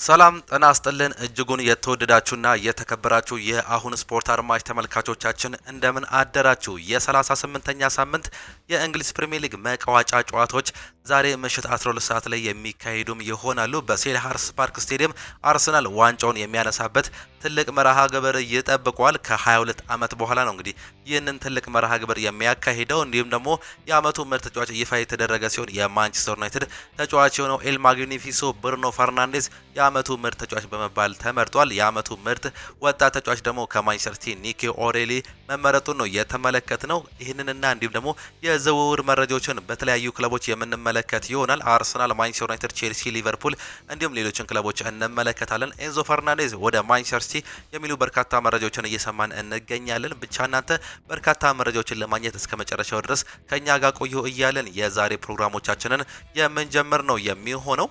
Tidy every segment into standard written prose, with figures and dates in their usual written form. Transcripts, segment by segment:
ሰላም ጤና ይስጥልን እጅጉን የተወደዳችሁና የተከበራችሁ የአሁን ስፖርት አድማጭ ተመልካቾቻችን እንደምን አደራችሁ። የ38ኛ ሳምንት የእንግሊዝ ፕሪሚየር ሊግ መቋጫ ጨዋታዎች ዛሬ ምሽት 12 ሰዓት ላይ የሚካሄዱም ይሆናሉ። በሴልሃርስ ፓርክ ስቴዲየም አርሰናል ዋንጫውን የሚያነሳበት ትልቅ መርሃ ግብር ይጠብቋል። ከ22 ዓመት በኋላ ነው እንግዲህ ይህንን ትልቅ መርሃ ግብር የሚያካሂደው። እንዲሁም ደግሞ የአመቱ ምርጥ ተጫዋች ይፋ የተደረገ ሲሆን የማንቸስተር ዩናይትድ ተጫዋች የሆነው ኤል ማግኒፊሶ ብሩኖ ፈርናንዴዝ የአመቱ ምርጥ ተጫዋች በመባል ተመርጧል። የአመቱ ምርጥ ወጣት ተጫዋች ደግሞ ከማንቸስተር ሲቲ ኒኮ ኦሬሊ መመረጡን ነው የተመለከትነው። ይህንንና እንዲሁም ደግሞ የዝውውር መረጃዎችን በተለያዩ ክለቦች የምንመለከት ይሆናል። አርሰናል፣ ማንቸስተር ዩናይትድ፣ ቼልሲ፣ ሊቨርፑል እንዲሁም ሌሎችን ክለቦች እንመለከታለን። ኤንዞ ፈርናንዴዝ ወደ ማንቸስተር ሲቲ የሚሉ በርካታ መረጃዎችን እየሰማን እንገኛለን። ብቻ እናንተ በርካታ መረጃዎችን ለማግኘት እስከ መጨረሻው ድረስ ከኛ ጋር ቆዩ እያለን የዛሬ ፕሮግራሞቻችንን የምንጀምር ነው የሚሆነው።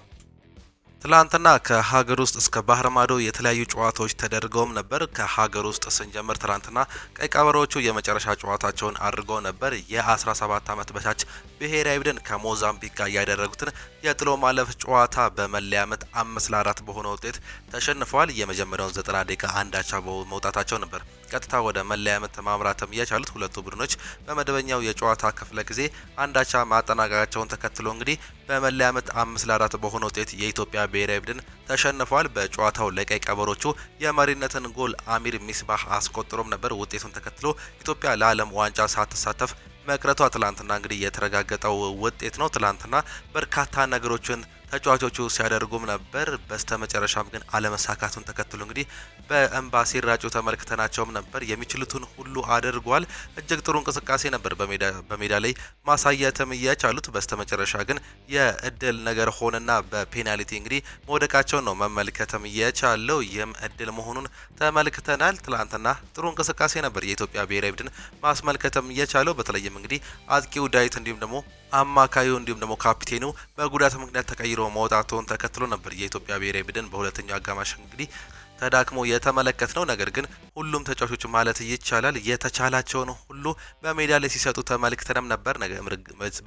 ትላንትና ከሀገር ውስጥ እስከ ባህር ማዶ የተለያዩ ጨዋታዎች ተደርገውም ነበር። ከሀገር ውስጥ ስንጀምር ትላንትና ቀይ ቀበሮቹ የመጨረሻ ጨዋታቸውን አድርገው ነበር። የ17 ዓመት በታች ብሔራዊ ቡድን ከሞዛምቢክ ጋር ያደረጉትን የጥሎ ማለፍ ጨዋታ በመለያ ምት 5-4 በሆነ ውጤት ተሸንፈዋል። የመጀመሪያውን 90 ደቂቃ አንዳቻ መውጣታቸው ነበር ቀጥታ ወደ መለያ ምት ማምራትም የቻሉት። ሁለቱ ቡድኖች በመደበኛው የጨዋታ ክፍለ ጊዜ አንዳቻ ማጠናቀቃቸውን ተከትሎ እንግዲህ በመለያ ምት 5-4 በሆነ ውጤት የኢትዮጵያ ብሔራዊ ቡድን ተሸንፏል። በጨዋታው ለቀይ ቀበሮቹ የመሪነትን ጎል አሚር ሚስባህ አስቆጥሮም ነበር። ውጤቱን ተከትሎ ኢትዮጵያ ለዓለም ዋንጫ ሳትሳተፍ መቅረቷ ትላንትና እንግዲህ የተረጋገጠው ውጤት ነው። ትላንትና በርካታ ነገሮችን ተጫዋቾቹ ሲያደርጉም ነበር። በስተመጨረሻም ግን አለመሳካቱን ተከትሎ እንግዲህ በእንባ ሲራጩ ተመልክተናቸውም ነበር። የሚችሉትን ሁሉ አድርጓል። እጅግ ጥሩ እንቅስቃሴ ነበር በሜዳ ላይ ማሳየትም የቻሉት። በስተመጨረሻ ግን የእድል ነገር ሆነና በፔናልቲ እንግዲህ መውደቃቸውን ነው መመልከትም የቻለው። ይህም እድል መሆኑን ተመልክተናል። ትላንትና ጥሩ እንቅስቃሴ ነበር የኢትዮጵያ ብሔራዊ ቡድን ማስመልከትም የቻለው። በተለይም እንግዲህ አጥቂው ዳዊት እንዲሁም ደግሞ አማካዩ እንዲሁም ደግሞ ካፒቴኑ በጉዳት ምክንያት ተቀይሮ መውጣቱን ተከትሎ ነበር የኢትዮጵያ ብሔራዊ ቡድን በሁለተኛው አጋማሽ እንግዲህ ተዳክሞ የተመለከት ነው። ነገር ግን ሁሉም ተጫዋቾች ማለት ይቻላል የተቻላቸውን ሁሉ በሜዳ ላይ ሲሰጡ ተመልክተንም ነበር።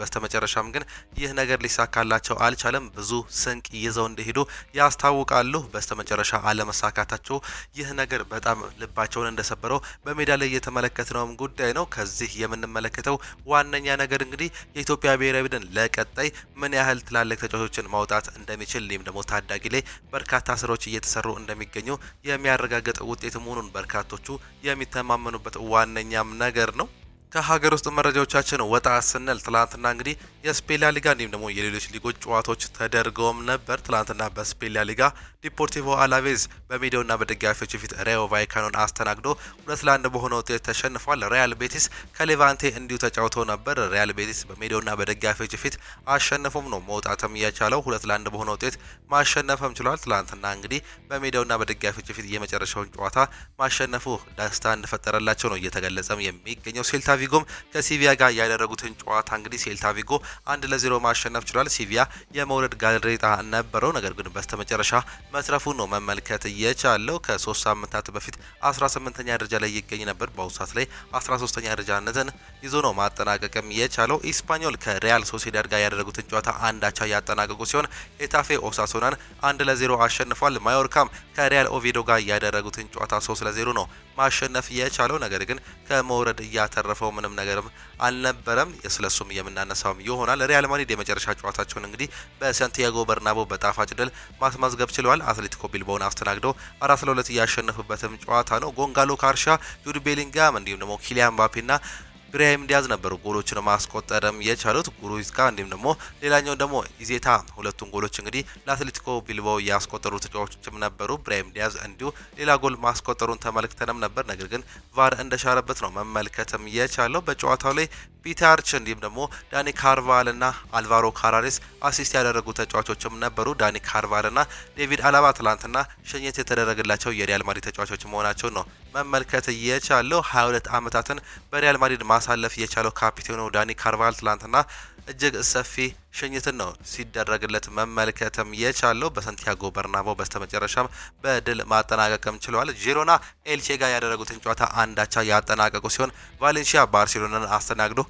በስተመጨረሻም ግን ይህ ነገር ሊሳካላቸው አልቻለም። ብዙ ስንቅ ይዘው እንደሄዱ ያስታውቃሉ። በስተመጨረሻ አለመሳካታቸው ይህ ነገር በጣም ልባቸውን እንደሰበረው በሜዳ ላይ የተመለከትነውም ጉዳይ ነው። ከዚህ የምንመለከተው ዋነኛ ነገር እንግዲህ የኢትዮጵያ ብሔራዊ ቡድን ለቀጣይ ምን ያህል ትላልቅ ተጫዋቾችን ማውጣት እንደሚችል እንዲሁም ደግሞ ታዳጊ ላይ በርካታ ስራዎች እየተሰሩ እንደሚገኙ የሚያረጋግጥ ውጤት መሆኑን በርካቶቹ የሚተማመኑበት ዋነኛም ነገር ነው። ከሀገር ውስጥ መረጃዎቻችን ወጣ ስንል ትላንትና እንግዲህ የስፔን ላሊጋ እንዲሁም ደግሞ የሌሎች ሊጎች ጨዋታዎች ተደርገውም ነበር። ትላንትና በስፔን ላሊጋ ዲፖርቲቮ አላቬዝ በሜዳውና በደጋፊዎች ፊት ራዮ ቫይካኖን አስተናግዶ 2-1 በሆነ ውጤት ተሸንፏል። ሪያል ቤቲስ ከሌቫንቴ እንዲሁ ተጫውቶ ነበር። ሪያል ቤቲስ በሜዳውና በደጋፊዎች ፊት አሸንፎም ነው መውጣትም የቻለው። 2-1 በሆነ ውጤት ማሸነፍም ችሏል። ትላንትና እንግዲህ በሜዳውና በደጋፊዎች ፊት የመጨረሻውን ጨዋታ ማሸነፉ ደስታ እንደፈጠረላቸው ነው እየተገለጸም የሚገኘው። ሴልታ ቪጎም ከሲቪያ ጋር ያደረጉትን ጨዋታ እንግዲህ ሴልታ ቪጎ 1-0 ማሸነፍ ችሏል። ሲቪያ የመውረድ ጋሬጣ ነበረው፣ ነገር ግን በስተመጨረሻ መትረፉን ነው መመልከት የቻለው። ከ3 ሳምንታት በፊት 18ኛ ደረጃ ላይ ይገኝ ነበር። በአሁኑ ሰዓት ላይ 13ኛ ደረጃነትን ይዞ ነው ማጠናቀቅም የቻለው። ኢስፓኞል ከሪያል ሶሲዳድ ጋር ያደረጉትን ጨዋታ አንዳቻ ያጠናቀቁ ሲሆን ኤታፌ ኦሳሶናን 1-0 አሸንፏል። ማዮርካም ከሪያል ኦቪዶ ጋር ያደረጉትን ጨዋታ 3-0 ነው ማሸነፍ የቻለው። ነገር ግን ከመውረድ እያተረፈው ምንም ነገርም አልነበረም። ስለሱም የምናነሳውም ይሆናል። ሪያል ማድሪድ የመጨረሻ ጨዋታቸውን እንግዲህ በሳንቲያጎ በርናቦ በጣፋጭ ድል ማስመዝገብ ችለዋል። አትሌቲኮ ቢልባኦን አስተናግደው 4-2 ያሸነፉበትም ጨዋታ ነው። ጎንጋሎ ካርሻ፣ ጁድ ቤሊንጋም እንዲሁም ደግሞ ኪሊያን ምባፔና ብራሂም ዲያዝ ነበሩ ጎሎችን ማስቆጠርም የቻሉት። ጉሩይዝካ እንዲሁም ደግሞ ሌላኛው ደግሞ ኢዜታ ሁለቱን ጎሎች እንግዲህ ለአትሌቲኮ ቢልባኦ ያስቆጠሩ ተጫዋቾችም ነበሩ። ብራሂም ዲያዝ እንዲሁ ሌላ ጎል ማስቆጠሩን ተመልክተንም ነበር። ነገር ግን ቫር እንደሻረበት ነው መመልከትም የቻለው። በጨዋታው ላይ ፒተርች እንዲሁም ደግሞ ዳኒ ካርቫል እና አልቫሮ ካራሬስ አሲስት ያደረጉ ተጫዋቾችም ነበሩ። ዳኒ ካርቫል እና ዴቪድ አላባ ትላንትና ሽኝት የተደረገላቸው የሪያል ማድሪድ ተጫዋቾች መሆናቸው ነው መመልከት የቻለው። 22 ዓመታትን በሪያል ማድሪድ ማሳለፍ የቻለው ካፒቴኑ ዳኒ ካርቫል ትላንትና እጅግ ሰፊ ሽኝትን ነው ሲደረግለት መመልከትም የቻለው። በሳንቲያጎ በርናቦ በስተመጨረሻም በድል ማጠናቀቅም ችለዋል። ጂሮና ኤልቼ ጋር ያደረጉትን ጨዋታ አንዳቻ ያጠናቀቁ ሲሆን ቫሌንሺያ ባርሴሎናን አስተናግዶ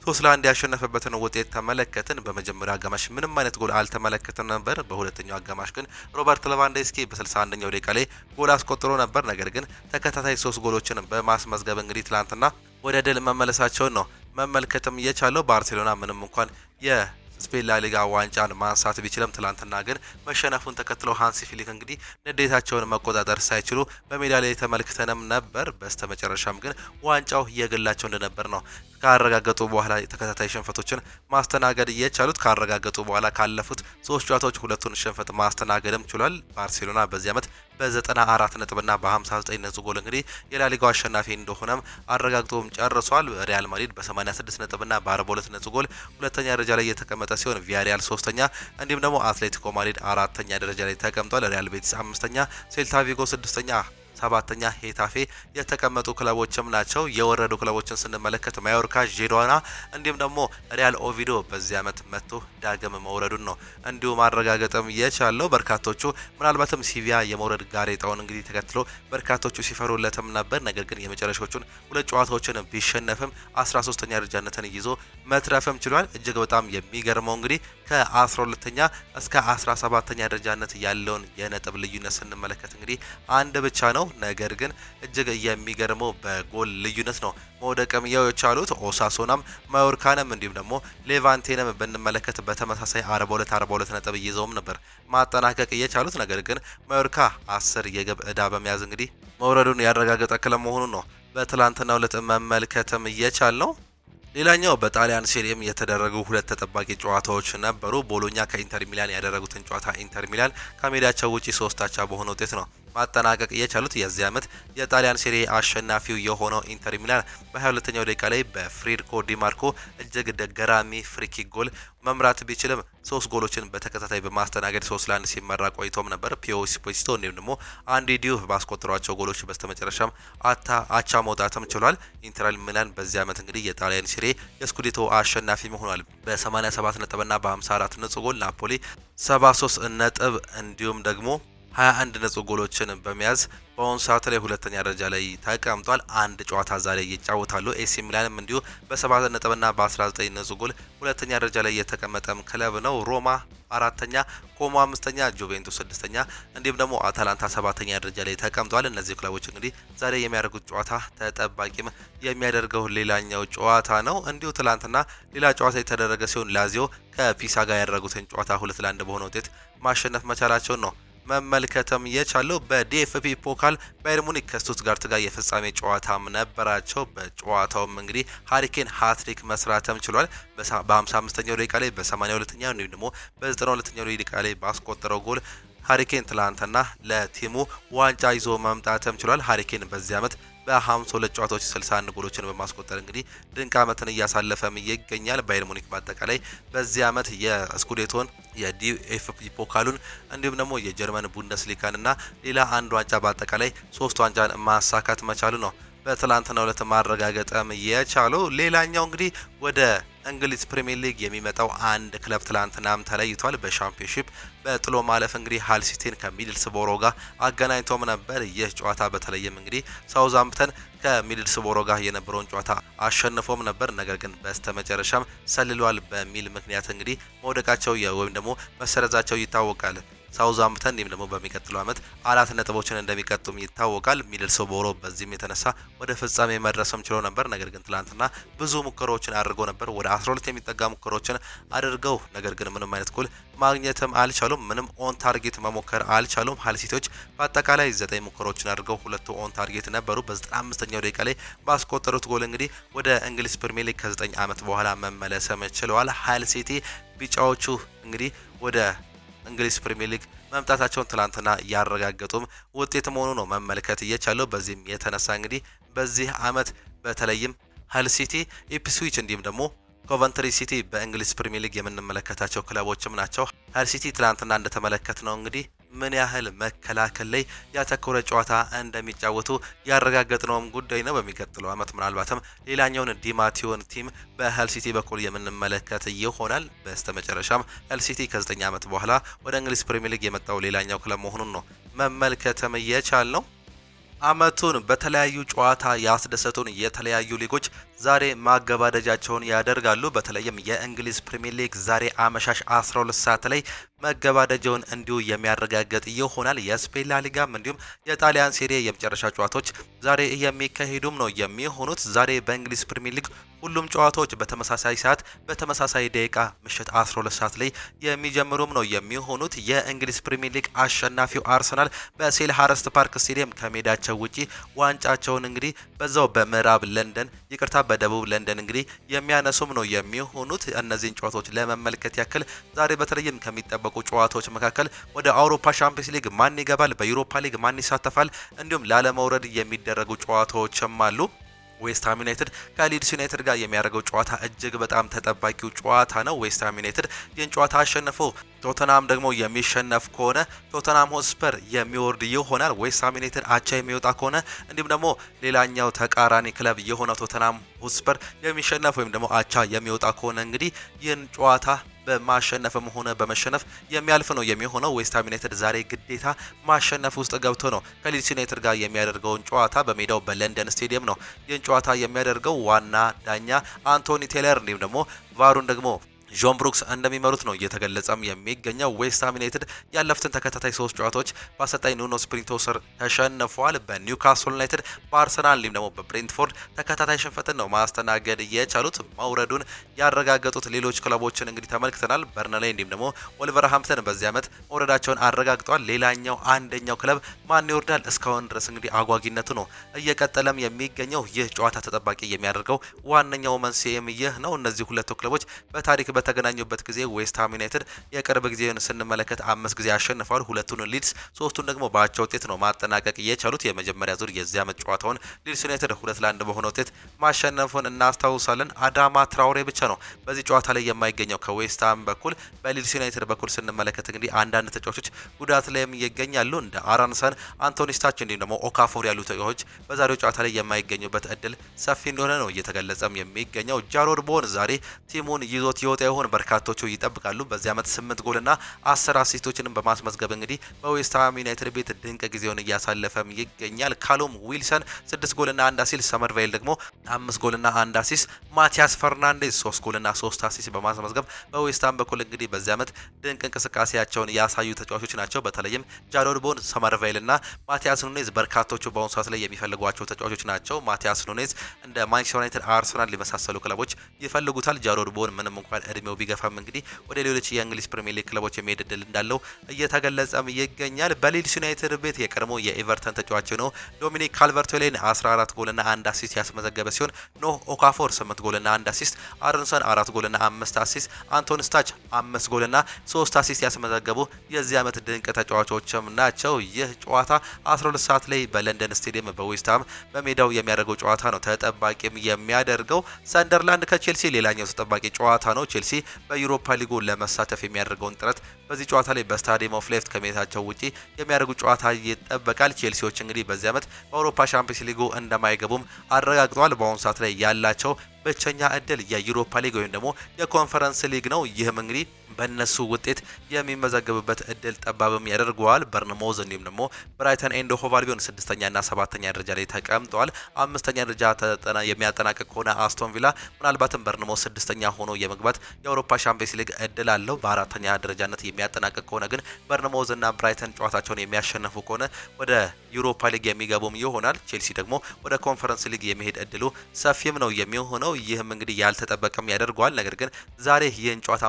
3-1 ያሸነፈበትን ውጤት ተመለከትን። በመጀመሪያው አጋማሽ ምንም አይነት ጎል አልተመለከተን ነበር። በሁለተኛው አጋማሽ ግን ሮበርት ሌቫንዶቭስኪ በ61ኛው ደቂቃ ላይ ጎል አስቆጥሮ ነበር። ነገር ግን ተከታታይ 3 ጎሎችን በማስመዝገብ እንግዲህ ትላንትና ወደ ድል መመለሳቸውን ነው መመልከትም የቻለው። ባርሴሎና ምንም እንኳን ስፔን ላሊጋ ዋንጫን ማንሳት ቢችልም ትላንትና ግን መሸነፉን ተከትሎ ሃንሲ ፍሊክ እንግዲህ ንዴታቸውን መቆጣጠር ሳይችሉ በሜዳ ላይ ተመልክተንም ነበር። በስተመጨረሻም ግን ዋንጫው የግላቸው እንደነበር ነው ካረጋገጡ በኋላ ተከታታይ ሽንፈቶችን ማስተናገድ የቻሉት። ካረጋገጡ በኋላ ካለፉት 3 ጨዋታዎች ሁለቱን ሽንፈት ማስተናገድም ችሏል። ባርሴሎና በዚህ ዓመት በ94 ነጥብና በ59 ነጥብ ጎል እንግዲህ የላሊጋው አሸናፊ እንደሆነም አረጋግጦም ጨርሷል። ሪያል ማድሪድ በ86 ነጥብና በ42 ነጥብ ጎል ሁለተኛ ደረጃ ላይ የተቀመጠ ሲሆን ቪያሪያል ሶስተኛ እንዲሁም ደግሞ አትሌቲኮ ማድሪድ አራተኛ ደረጃ ላይ ተቀምጧል። ሪያል ቤቲስ አምስተኛ፣ ሴልታ ቪጎ ስድስተኛ፣ ሰባተኛ ሄታፌ የተቀመጡ ክለቦችም ናቸው። የወረዱ ክለቦችን ስንመለከት ማዮርካ፣ ዢሮና እንዲሁም ደግሞ ሪያል ኦቪዶ በዚህ ዓመት መጥቶ ዳግም መውረዱን ነው እንዲሁ ማረጋገጥም የቻለው። በርካቶቹ ምናልባትም ሲቪያ የመውረድ ጋሬጣውን እንግዲህ ተከትሎ በርካቶቹ ሲፈሩለትም ነበር። ነገር ግን የመጨረሻዎቹን 2 ጨዋታዎችን ቢሸነፍም 13ኛ ደረጃነትን ይዞ መትረፍም ችሏል። እጅግ በጣም የሚገርመው እንግዲህ ከ12ኛ እስከ 17ኛ ደረጃነት ያለውን የነጥብ ልዩነት ስንመለከት እንግዲህ አንድ ብቻ ነው። ነገር ግን እጅግ የሚገርመው በጎል ልዩነት ነው መውደቅም የቻሉት። ኦሳሱናም ማዮርካንም እንዲሁም ደግሞ ሌቫንቴንም ብንመለከት በተመሳሳይ 42 ነጥብ ይዘውም ነበር ማጠናቀቅ የቻሉት። ነገር ግን ማዮርካ 10 የግብ ዕዳ በመያዝ እንግዲህ መውረዱን ያረጋገጠ ክለብ መሆኑን ነው በትላንትናው ዕለት መመልከትም የቻልነው። ሌላኛው በጣሊያን ሴሪም የተደረጉ 2 ተጠባቂ ጨዋታዎች ነበሩ። ቦሎኛ ከኢንተር ሚላን ያደረጉትን ጨዋታ ኢንተር ሚላን ከሜዳቸው ውጪ 3-1 በሆነ ውጤት ነው ማጠናቀቅ የቻሉት። የዚህ ዓመት የጣሊያን ሴሪ አሸናፊው የሆነው ኢንተር ሚላን በ22ኛው ደቂቃ ላይ በፍሬድኮ ዲማርኮ እጅግ ገራሚ ፍሪኪክ ጎል መምራት ቢችልም 3 ጎሎችን በተከታታይ በማስተናገድ 3-1 ሲመራ ቆይቶም ነበር። ፒዮ ኤስፖሲቶ እንዲሁም ደግሞ አንዲ ዲዩፍ ባስቆጠሯቸው ጎሎች በስተመጨረሻም አቻ መውጣትም ችሏል። ኢንተር ሚላን በዚህ ዓመት እንግዲህ የጣሊያን ሴሪ የስኩዴቶ አሸናፊ ሆኗል በ87 ነጥብና በ54 ነጥብ ጎል። ናፖሊ 73 ነጥብ እንዲሁም ደግሞ 21 ነጥብ ጎሎችን በመያዝ በአሁኑ ሰዓት ላይ ሁለተኛ ደረጃ ላይ ተቀምጧል። አንድ ጨዋታ ዛሬ ይጫወታሉ። ኤሲ ሚላንም እንዲሁ በ7 ነጥብና በ19 ነጥብ ጎል ሁለተኛ ደረጃ ላይ የተቀመጠም ክለብ ነው። ሮማ አራተኛ፣ ኮሞ አምስተኛ፣ ጁቬንቱስ ስድስተኛ እንዲሁም ደግሞ አታላንታ 7ኛ ደረጃ ላይ ተቀምጧል። እነዚህ ክለቦች እንግዲህ ዛሬ የሚያደርጉት ጨዋታ ተጠባቂም የሚያደርገው ሌላኛው ጨዋታ ነው። እንዲሁ ትላንትና ሌላ ጨዋታ የተደረገ ሲሆን ላዚዮ ከፒሳ ጋር ያደረጉትን ጨዋታ 2-1 በሆነ ውጤት ማሸነፍ መቻላቸውን ነው መመልከትም የቻለው። በዲኤፍቢ ፖካል ባየር ሙኒክ ከስቱትጋርት ጋር የፍጻሜ ጨዋታም ነበራቸው። በጨዋታውም እንግዲህ ሃሪኬን ሃትሪክ መስራትም ችሏል። በ55ኛው ደቂቃ ላይ በ82ኛው እንዲሁም ደግሞ በ92ኛው ደቂቃ ላይ ባስቆጠረው ጎል ሃሪኬን ትላንትና ለቲሙ ዋንጫ ይዞ መምጣትም ችሏል። ሃሪኬን በዚህ ዓመት በ52 ጨዋታዎች 61 ጎሎችን በማስቆጠር እንግዲህ ድንቅ ዓመትን እያሳለፈም ይገኛል። ባየር ሙኒክ በአጠቃላይ በዚህ ዓመት የስኩዴቶን የዲኤፍቢ ፖካሉን እንዲሁም ደግሞ የጀርመን ቡንደስሊጋን እና ሌላ አንድ ዋንጫ በአጠቃላይ 3 ዋንጫን ማሳካት መቻሉ ነው በትላንትናው ዕለት ማረጋገጥም የቻለው። ሌላኛው እንግዲህ ወደ እንግሊዝ ፕሪሚየር ሊግ የሚመጣው አንድ ክለብ ትላንትናም ተለይቷል። በሻምፒዮንሺፕ በጥሎ ማለፍ እንግዲህ ሃል ሲቲን ከሚድልስቦሮ ጋር አገናኝቶም ነበር። ይህ ጨዋታ በተለይም እንግዲህ ሳውዝሃምፕተን ከሚድልስቦሮ ጋር የነበረውን ጨዋታ አሸንፎም ነበር። ነገር ግን በስተመጨረሻም ሰልሏል በሚል ምክንያት እንግዲህ መውደቃቸው ወይም ደግሞ መሰረዛቸው ይታወቃል። ሳውዝሃምፕተን እንዲሁም ደግሞ በሚቀጥለው ዓመት 4 ነጥቦችን እንደሚቀጡም ይታወቃል። ሚድልስቦሮ በዚህም የተነሳ ወደ ፍጻሜ መድረስም ችሎ ነበር። ነገር ግን ትላንትና ብዙ ሙከራዎችን አድርገው ነበር። ወደ 12 የሚጠጋ ሙከራዎችን አድርገው ነገር ግን ምንም አይነት ጎል ማግኘትም አልቻሉም። ምንም ኦን ታርጌት መሞከር አልቻሉም። ሃል ሲቲዎች በአጠቃላይ 9 ሙከራዎችን አድርገው 2 ኦን ታርጌት ነበሩ። በ95ኛው ደቂቃ ላይ ባስቆጠሩት ጎል እንግዲህ ወደ እንግሊዝ ፕሪሚየር ሊግ ከ9 ዓመት በኋላ መመለስም ችለዋል። ሃል ሲቲ ቢጫዎቹ እንግዲህ ወደ እንግሊዝ ፕሪሚየር ሊግ መምጣታቸውን ትላንትና ያረጋገጡም ውጤት መሆኑ ነው መመልከት እየቻለው። በዚህም የተነሳ እንግዲህ በዚህ ዓመት በተለይም ሃል ሲቲ፣ ኢፕስዊች እንዲሁም ደግሞ ኮቨንትሪ ሲቲ በእንግሊዝ ፕሪሚየር ሊግ የምንመለከታቸው ክለቦችም ናቸው። ሃል ሲቲ ትላንትና እንደተመለከት ነው እንግዲህ ምን ያህል መከላከል ላይ ያተኮረ ጨዋታ እንደሚጫወቱ ያረጋገጥነውም ጉዳይ ነው። በሚቀጥለው ዓመት ምናልባትም ሌላኛውን ዲማቲዮን ቲም በሃል ሲቲ በኩል የምንመለከት ይሆናል። በስተመጨረሻም ሃል ሲቲ ከ9 ዓመት በኋላ ወደ እንግሊዝ ፕሪሚየር ሊግ የመጣው ሌላኛው ክለብ መሆኑን ነው መመልከትም የቻልነው። ዓመቱን በተለያዩ ጨዋታ ያስደሰቱን የተለያዩ ሊጎች ዛሬ ማገባደጃቸውን ያደርጋሉ። በተለይም የእንግሊዝ ፕሪሚየር ሊግ ዛሬ አመሻሽ 12 ሰዓት ላይ መገባደጃውን እንዲሁ የሚያረጋግጥ ይሆናል። የስፔን ላሊጋም እንዲሁም የጣሊያን ሴሪ የመጨረሻ ጨዋታዎች ዛሬ የሚካሄዱም ነው የሚሆኑት። ዛሬ በእንግሊዝ ፕሪሚየር ሊግ ሁሉም ጨዋታዎች በተመሳሳይ ሰዓት በተመሳሳይ ደቂቃ ምሽት 12 ሰዓት ላይ የሚጀምሩም ነው የሚሆኑት። የእንግሊዝ ፕሪሚየር ሊግ አሸናፊው አርሰናል በሴልሃርስት ፓርክ ስቴዲየም ከሜዳቸው ውጪ ዋንጫቸውን እንግዲህ በዛው በምዕራብ ለንደን በደቡብ ለንደን እንግዲህ የሚያነሱም ነው የሚሆኑት። እነዚህን ጨዋታዎች ለመመልከት ያክል ዛሬ በተለይም ከሚጠበቁ ጨዋታዎች መካከል ወደ አውሮፓ ሻምፒዮንስ ሊግ ማን ይገባል፣ በዩሮፓ ሊግ ማን ይሳተፋል፣ እንዲሁም ላለመውረድ የሚደረጉ ጨዋታዎችም አሉ። ዌስትሃም ዩናይትድ ከሊድስ ዩናይትድ ጋር የሚያደርገው ጨዋታ እጅግ በጣም ተጠባቂው ጨዋታ ነው። ዌስትሃም ዩናይትድ ይህን ጨዋታ አሸንፎ ቶተናም ደግሞ የሚሸነፍ ከሆነ ቶተናም ሆስፐር የሚወርድ ይሆናል። ዌስትሃም ዩናይትድ አቻ የሚወጣ ከሆነ እንዲሁም ደግሞ ሌላኛው ተቃራኒ ክለብ የሆነው ቶተናም ሆስፐር የሚሸነፍ ወይም ደግሞ አቻ የሚወጣ ከሆነ እንግዲህ ይህን ጨዋታ በማሸነፍም ሆነ በመሸነፍ የሚያልፍ ነው የሚሆነው። ዌስትሃም ዩናይትድ ዛሬ ግዴታ ማሸነፍ ውስጥ ገብቶ ነው ከሊድስ ዩናይትድ ጋር የሚያደርገውን ጨዋታ በሜዳው በለንደን ስቴዲየም ነው ይህን ጨዋታ የሚያደርገው። ዋና ዳኛ አንቶኒ ቴለር እንዲሁም ደግሞ ቫሩን ደግሞ ጆን ብሩክስ እንደሚመሩት ነው እየተገለጸም የሚገኘው። ዌስትሃም ዩናይትድ ያለፉትን ተከታታይ 3 ጨዋታዎች በአሰልጣኝ ኑኖ ስፒሪቶ ስር ተሸንፈዋል። በኒውካስል ዩናይትድ፣ በአርሰናል እንዲሁም ደግሞ በብሬንትፎርድ ተከታታይ ሽንፈትን ነው ማስተናገድ የቻሉት። መውረዱን ያረጋገጡት ሌሎች ክለቦችን እንግዲህ ተመልክተናል። በርንሌይ እንዲሁም ደግሞ ወልቨርሃምፕተን በዚህ ዓመት መውረዳቸውን አረጋግጠዋል። ሌላኛው አንደኛው ክለብ ማን ይወርዳል? እስካሁን ድረስ እንግዲህ አጓጊነቱ ነው እየቀጠለም የሚገኘው። ይህ ጨዋታ ተጠባቂ የሚያደርገው ዋነኛው መንስኤም ይህ ነው። እነዚህ ሁለቱ ክለቦች በታሪክ በተገናኙበት ጊዜ ዌስትሃም ዩናይትድ የቅርብ ጊዜውን ስንመለከት 5 ጊዜ አሸንፈዋል። ሁለቱን ሊድስ፣ 3ቱን ደግሞ በአቻ ውጤት ነው ማጠናቀቅ የቻሉት። የመጀመሪያ ዙር የዚህ ዓመት ጨዋታውን ሊድስ ዩናይትድ 2-1 በሆነ ውጤት ማሸነፉን እናስታውሳለን። አዳማ ትራውሬ ብቻ ነው በዚህ ጨዋታ ላይ የማይገኘው ከዌስትሃም በኩል። በሊድስ ዩናይትድ በኩል ስንመለከት እንግዲህ አንዳንድ ተጫዋቾች ጉዳት ላይም ይገኛሉ። እንደ አራንሰን፣ አንቶኒ ስታች እንዲሁም ደግሞ ኦካፎር ያሉ ተጫዋቾች በዛሬው ጨዋታ ላይ የማይገኙበት እድል ሰፊ እንደሆነ ነው እየተገለጸም የሚገኘው። ጃሮድ ቦወን ዛሬ ቲሙን ይዞት ይወጣ ይሆን? በርካቶቹ ይጠብቃሉ። በዚህ ዓመት 8 ጎልና 10 አሲስቶችንም በማስመዝገብ እንግዲህ በዌስትሃም ዩናይትድ ቤት ድንቅ ጊዜውን እያሳለፈም ይገኛል። ካሎም ዊልሰን 6 ጎልና 1 አሲስት፣ ሰመርቬይል ደግሞ 5 ጎልና 1 አሲስት፣ ማቲያስ ፈርናንዴዝ 3 ጎልና 3 አሲስት በማስመዝገብ በዌስትሃም በኩል እንግዲህ በዚህ ዓመት ድንቅ እንቅስቃሴያቸውን ያሳዩ ተጫዋቾች ናቸው። በተለይም ጃሮድ ቦወን፣ ሰመርቬይል እና ማቲያስ ኑኔዝ በርካቶቹ በአሁኑ ሰዓት ላይ የሚፈልጓቸው ተጫዋቾች ናቸው። ማቲያስ ኑኔዝ እንደ ማንቸስተር ዩናይትድ፣ አርሰናል ሊመሳሰሉ ክለቦች ይፈልጉታል። ጃሮድ ቦወን ምንም እንኳን እድሜው ቢገፋም እንግዲህ ወደ ሌሎች የእንግሊዝ ፕሪሚየር ሊግ ክለቦች የሚሄድ እድል እንዳለው እየተገለጸም ይገኛል። በሊድስ ዩናይትድ ቤት የቀድሞ የኤቨርተን ተጫዋች ነው ዶሚኒክ ካልቨርት-ሌን 14 ጎልና 1 አሲስት ያስመዘገበ ሲሆን ኖህ ኦካፎር 8 ጎልና 1 አሲስት፣ አርንሰን 4 ጎልና 5 አሲስት፣ አንቶን ስታች 5 ጎልና 3 አሲስት ያስመዘገቡ የዚህ ዓመት ድንቅ ተጫዋቾችም ናቸው። ይህ ጨዋታ 12 ሰዓት ላይ በለንደን ስቴዲየም በዌስትሃም በሜዳው የሚያደርገው ጨዋታ ነው ተጠባቂም የሚያደርገው። ሰንደርላንድ ከቼልሲ ሌላኛው ተጠባቂ ጨዋታ ነው። ቼልሲ በዩሮፓ ሊጉ ለመሳተፍ የሚያደርገውን ጥረት በዚህ ጨዋታ ላይ በስታዲየም ኦፍ ሌፍት ከሜዳቸው ውጪ የሚያደርጉ ጨዋታ ይጠበቃል። ቼልሲዎች እንግዲህ በዚህ ዓመት በአውሮፓ ሻምፒዮንስ ሊጉ እንደማይገቡም አረጋግጠዋል። በአሁኑ ሰዓት ላይ ያላቸው ብቸኛ እድል የዩሮፓ ሊግ ወይም ደግሞ የኮንፈረንስ ሊግ ነው። ይህም እንግዲህ በእነሱ ውጤት የሚመዘገብበት እድል ጠባብም ያደርገዋል። በርንሞዝ እንዲሁም ደግሞ ብራይተን ኤንድ ሆቭ አልቢዮን 6ኛና 7ኛ ደረጃ ላይ ተቀምጠዋል። 5ኛ ደረጃ የሚያጠናቅቅ ከሆነ አስቶን ቪላ ምናልባትም በርንሞዝ 6ኛ ሆኖ የመግባት የአውሮፓ ሻምፒዮንስ ሊግ እድል አለው። በ4ኛ ደረጃነት የሚያጠናቅቅ ከሆነ ግን በርንሞዝ እና ብራይተን ጨዋታቸውን የሚያሸንፉ ከሆነ ወደ ዩሮፓ ሊግ የሚገቡም ይሆናል። ቼልሲ ደግሞ ወደ ኮንፈረንስ ሊግ የሚሄድ እድሉ ሰፊም ነው የሚሆነው። ይህም እንግዲህ ያልተጠበቀም ያደርገዋል። ነገር ግን ዛሬ ይህን ጨዋታ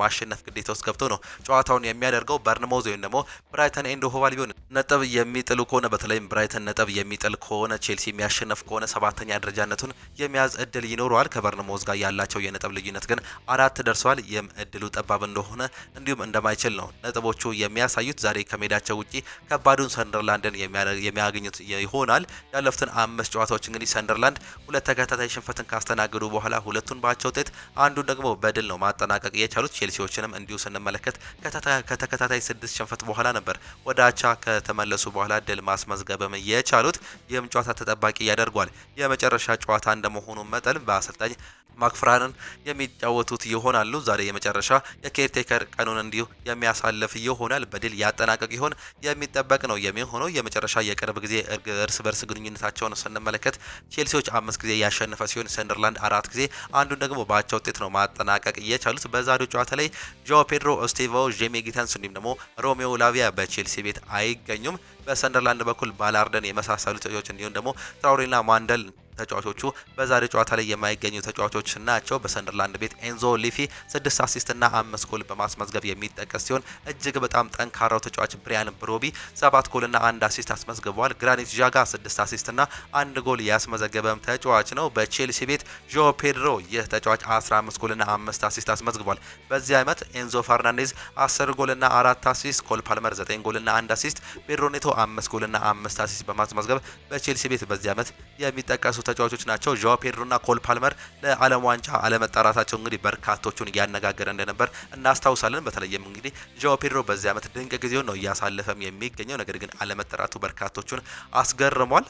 ማሸነፍ ግዴታ ውስጥ ገብቶ ነው ጨዋታውን የሚያደርገው። በርንሞዝ ወይም ደግሞ ብራይተን ኤንድ ሆቭ አልቢዮን ነጥብ የሚጥሉ ከሆነ በተለይም ብራይተን ነጥብ የሚጥል ከሆነ ቼልሲ የሚያሸንፍ ከሆነ 7ኛ ደረጃነቱን የሚያዝ እድል ይኖረዋል። ከበርንሞዝ ጋር ያላቸው የነጥብ ልዩነት ግን 4 ደርሷል። ይህም እድሉ ጠባብ እንደሆነ እንዲሁም እንደማይችል ነው ነጥቦቹ የሚያሳዩት። ዛሬ ከሜዳቸው ውጪ ከባዱን ሰንደርላንድን የሚያገኙት ይሆናል። ያለፉትን 5 ጨዋታዎች እንግዲህ ሰንደርላንድ 2 ተከታታይ ሽንፈትን ካስተናገዱ በኋላ 2ቱን በአቻ ውጤት አንዱን ደግሞ በድል ነው ማጠናቀቅ የቻሉት። ቼልሲዎችንም እንዲሁ ስንመለከት ከተከታታይ 6 ሽንፈት በኋላ ነበር ወደ አቻ ከተመለሱ በኋላ ድል ማስመዝገብም የቻሉት። ይህም ጨዋታ ተጠባቂ ያደርጓል። የመጨረሻ ጨዋታ እንደመሆኑ መጠን በአሰልጣኝ ማክፍራንን የሚጫወቱት ይሆናሉ። ዛሬ የመጨረሻ የኬርቴከር ቀኑን እንዲሁ የሚያሳልፍ ይሆናል። በድል ያጠናቀቅ ይሆን የሚጠበቅ ነው የሚሆነው። የመጨረሻ የቅርብ ጊዜ እርስ በርስ ግንኙነታቸውን ስንመለከት ቼልሲዎች 5 ጊዜ ያሸነፈ ሲሆን ሰንደርላንድ 4 ጊዜ፣ አንዱን ደግሞ በአቻ ውጤት ነው ማጠናቀቅ የቻሉት። በዛሬው ጨዋታ ላይ ጆ ፔድሮ፣ ስቴቮ፣ ጄሚ ጊተንስ እንዲሁም ደግሞ ሮሜዮ ላቪያ በቼልሲ ቤት አይገኙም። በሰንደርላንድ በኩል ባላርደን የመሳሰሉ ተጫዋቾች እንዲሁም ደግሞ ትራውሬና ማንደል ተጫዋቾቹ በዛሬ ጨዋታ ላይ የማይገኙ ተጫዋቾች ናቸው። በሰንደርላንድ ቤት ኤንዞ ሊፊ 6 አሲስት እና 5 ጎል በማስመዝገብ የሚጠቀስ ሲሆን እጅግ በጣም ጠንካራው ተጫዋች ብሪያን ብሮቢ 7 ጎል እና 1 አሲስት አስመዝግበዋል። ግራኒት ዣጋ 6 አሲስት እና 1 ጎል ያስመዘገበም ተጫዋች ነው። በቼልሲ ቤት ጆ ፔድሮ ይህ ተጫዋች 15 ጎል እና 5 አሲስት አስመዝግቧል። በዚህ ዓመት ኤንዞ ፈርናንዴዝ 10 ጎል እና 4 አሲስት፣ ኮል ፓልመር 9 ጎል እና 1 አሲስት፣ ፔድሮ ኔቶ 5 ጎል እና 5 አሲስት በማስመዝገብ በቼልሲ ቤት በዚህ ዓመት የሚጠቀሱ ተጫዋቾች ናቸው። ጆ ፔድሮና ኮል ፓልመር ለዓለም ዋንጫ አለመጣራታቸው እንግዲህ በርካቶቹን እያነጋገረ እንደነበር እናስታውሳለን። በተለይም እንግዲህ ጆ ፔድሮ በዚህ ዓመት ድንቅ ጊዜውን ነው እያሳለፈም የሚገኘው። ነገር ግን አለመጠራቱ በርካቶቹን አስገርሟል።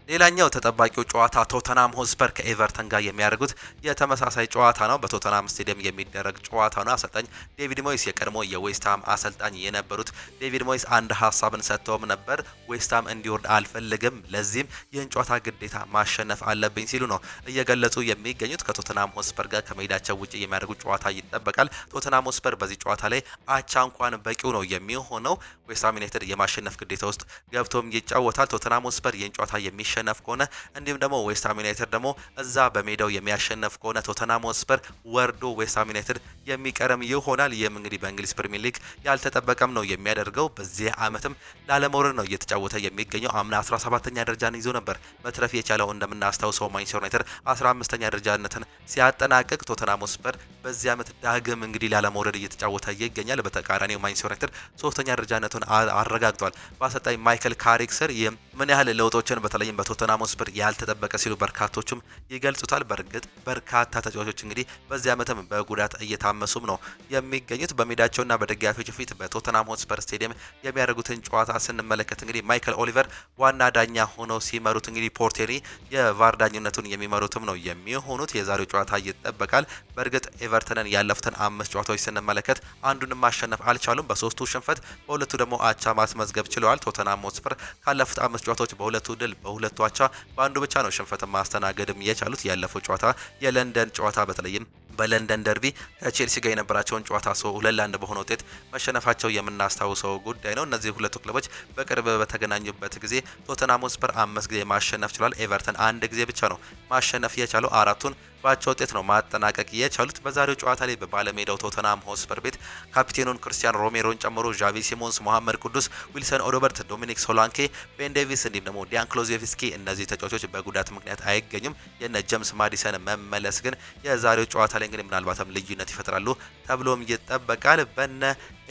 ሌላኛው ተጠባቂው ጨዋታ ቶተናም ሆትስፐር ከኤቨርተን ጋር የሚያደርጉት የተመሳሳይ ጨዋታ ነው። በቶተናም ስቴዲየም የሚደረግ ጨዋታ ነው። አሰልጣኝ ዴቪድ ሞይስ የቀድሞ የዌስትሃም አሰልጣኝ የነበሩት ዴቪድ ሞይስ አንድ ሀሳብን ሰጥተውም ነበር። ዌስትሃም እንዲወርድ አልፈልግም፣ ለዚህም ይህን ጨዋታ ግዴታ ማሸነፍ አለብኝ ሲሉ ነው እየገለጹ የሚገኙት። ከቶተናም ሆትስፐር ጋር ከሜዳቸው ውጭ የሚያደርጉት ጨዋታ ይጠበቃል። ቶተናም ሆትስፐር በዚህ ጨዋታ ላይ አቻ እንኳን በቂው ነው የሚሆነው። ዌስትሃም ዩናይትድ የማሸነፍ ግዴታ ውስጥ ገብቶም ይጫወታል። ቶተናም ሆትስፐር ይህን ጨዋታ የሚሸነፍ ከሆነ እንዲሁም ደግሞ ዌስትሃም ዩናይትድ ደግሞ እዛ በሜዳው የሚያሸነፍ ከሆነ ቶተናም ሆትስፐር ወርዶ ዌስትሃም ዩናይትድ የሚቀርም ይሆናል። ይህም እንግዲህ በእንግሊዝ ፕሪሚየር ሊግ ያልተጠበቀም ነው የሚያደርገው። በዚህ ዓመትም ላለመውረድ ነው እየተጫወተ የሚገኘው። አምና 17ኛ ደረጃን ይዞ ነበር መትረፍ የቻለው። እንደምናስታውሰው ማንቸስተር ዩናይትድ 15ኛ ደረጃነትን ሲያጠናቅቅ ቶተናም ሆትስፐር በዚህ ዓመት ዳግም እንግዲህ ላለመውረድ እየተጫወተ ይገኛል። በተቃራኒው ማንቸስተር ዩናይትድ 3ኛ ደረጃነቱን አረጋግጧል። በአሰልጣኝ ማይክል ካሪክ ስር ይህም ምን ያህል ለውጦችን በተለይም ቶተናም ሆትስፐር ያልተጠበቀ ሲሉ በርካቶቹም ይገልጹታል። በእርግጥ በርካታ ተጫዋቾች እንግዲህ በዚህ ዓመትም በጉዳት እየታመሱም ነው የሚገኙት። በሜዳቸውና በደጋፊዎች ፊት በቶተናም ሆትስፐር ስቴዲየም የሚያደርጉትን ጨዋታ ስንመለከት እንግዲህ ማይክል ኦሊቨር ዋና ዳኛ ሆነው ሲመሩት እንግዲህ ፖርቴሪ የቫር ዳኝነቱን የሚመሩትም ነው የሚሆኑት። የዛሬው ጨዋታ ይጠበቃል። በእርግጥ ኤቨርተንን ያለፉትን 5 ጨዋታዎች ስንመለከት አንዱንም ማሸነፍ አልቻሉም። በ3ቱ ሽንፈት፣ በሁለቱ ደግሞ አቻ ማስመዝገብ ችለዋል። ቶተናም ሆትስፐር ካለፉት 5 ጨዋታዎች በሁለቱ ድል በሁለቱ አቻ በአንዱ ብቻ ነው ሽንፈትን ማስተናገድም የቻሉት። ያለፈው ጨዋታ የለንደን ጨዋታ በተለይም በለንደን ደርቢ ከቼልሲ ጋር የነበራቸውን ጨዋታ 2-1 በሆነ ውጤት መሸነፋቸው የምናስታውሰው ጉዳይ ነው። እነዚህ ሁለቱ ክለቦች በቅርብ በተገናኙበት ጊዜ ቶተናም ሆትስፐር 5 ጊዜ ማሸነፍ ችሏል። ኤቨርተን 1 ጊዜ ብቻ ነው ማሸነፍ የቻለው። 4ቱን ባቻ ውጤት ነው ማጠናቀቅ የቻሉት። በዛሬው ጨዋታ ላይ በባለሜዳው ቶተናም ሆትስፐር ቤት ካፒቴኑን ክርስቲያን ሮሜሮን ጨምሮ ዣቪ ሲሞንስ፣ መሐመድ ቅዱስ፣ ዊልሰን ኦዶበርት፣ ዶሚኒክ ሶላንኬ፣ ቤን ዴቪስ እንዲሁም ደግሞ ዲያን ክሎዜቭስኪ እነዚህ ተጫዋቾች በጉዳት ምክንያት አይገኙም። የነ ጄምስ ማዲሰን መመለስ ግን የዛሬው ጨዋታ ላይ እንግዲህ ምናልባትም ልዩነት ይፈጥራሉ ተብሎም ይጠበቃል። በነ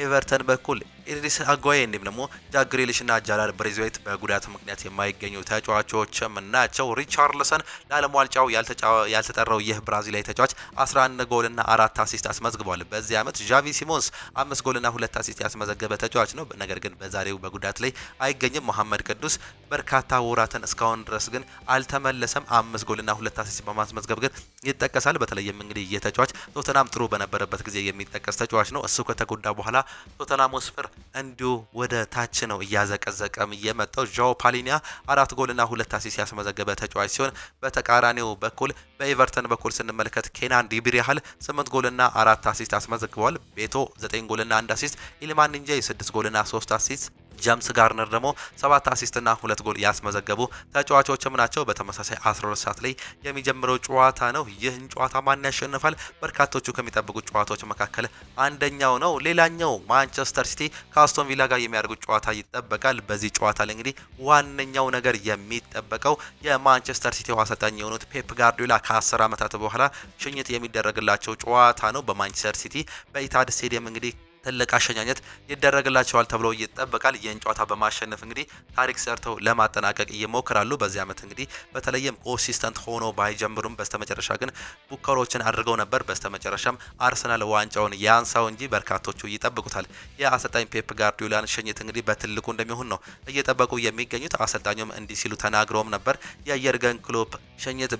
ኤቨርተን በኩል ኢድሪስ አጓዬ እንዲሁም ደግሞ ጃክ ግሪሊሽ እና ጃላል ብሬዝዌት በጉዳት ምክንያት የማይገኙ ተጫዋቾችም ናቸው። ሪቻርልሰን ለዓለም ዋንጫው ያልተጠራው ይህ ብራዚላዊ ተጫዋች 11 ጎል እና 4 አሲስት አስመዝግቧል። በዚህ ዓመት ዣቪ ሲሞንስ 5 ጎል እና 2 አሲስት ያስመዘገበ ተጫዋች ነው። ነገር ግን በዛሬው በጉዳት ላይ አይገኝም። መሐመድ ቅዱስ በርካታ ወራትን እስካሁን ድረስ ግን አልተመለሰም። 5 ጎል እና 2 አሲስት በማስመዝገብ ግን ይጠቀሳል። በተለይም እንግዲህ ይህ ተጫዋች ቶተናም ጥሩ በነበረበት ጊዜ የሚጠቀስ ተጫዋች ነው። እሱ ከተጎዳ በኋላ ቶተናም ሆትስፐር እንዲሁ ወደ ታች ነው እያዘቀዘቀም የመጣው። ዣኦ ፓሊኒያ 4 ጎል እና 2 አሲስት ያስመዘገበ ተጫዋች ሲሆን በተቃራኒው በኩል በኤቨርተን በኩል ስንመለከት ኬናን ዲብሪያህል 8 ጎል እና 4 አሲስት አስመዘግበዋል። ቤቶ 9 ጎል እና 1 አሲስት፣ ኢልማን ኒንጃይ 6 ጎል እና 3 አሲስት፣ ጃምስ ጋርነር ደግሞ 7 አሲስት እና 2 ጎል ያስመዘገቡ ተጫዋቾችም ናቸው። በተመሳሳይ 12 ሰዓት ላይ የሚጀምረው ጨዋታ ነው። ይህን ጨዋታ ማን ያሸንፋል? በርካቶቹ ከሚጠብቁት ጨዋታዎች መካከል አንደኛው ነው። ሌላኛው ማንቸስተር ሲቲ ከአስቶን ቪላ ጋር የሚያደርጉት ጨዋታ ይጠበቃል። በዚህ ጨዋታ ላይ እንግዲህ ዋነኛው ነገር የሚጠበቀው የማንቸስተር ሲቲ አሰልጣኝ የሆኑት ፔፕ ጋርዲዮላ ከ10 ዓመታት በኋላ ሽኝት የሚደረግላቸው ጨዋታ ነው። በማንቸስተር ሲቲ በኢታድ ስቴዲየም እንግዲህ ትልቅ አሸኛኘት ይደረግላቸዋል ተብሎ ይጠበቃል። ይህን ጨዋታ በማሸነፍ እንግዲህ ታሪክ ሰርተው ለማጠናቀቅ ይሞክራሉ። በዚህ ዓመት እንግዲህ በተለይም ኮንሲስተንት ሆኖ ባይጀምሩም በስተመጨረሻ ግን ሙከራዎችን አድርገው ነበር። በስተመጨረሻም አርሰናል ዋንጫውን ያንሳው እንጂ በርካቶቹ ይጠብቁታል። የአሰልጣኝ ፔፕ ጋርዲዮላን ሽኝት እንግዲህ በትልቁ እንደሚሆን ነው እየጠበቁ የሚገኙት። አሰልጣኙም እንዲህ ሲሉ ተናግረውም ነበር። የየርገን ክሎፕ ሽኝት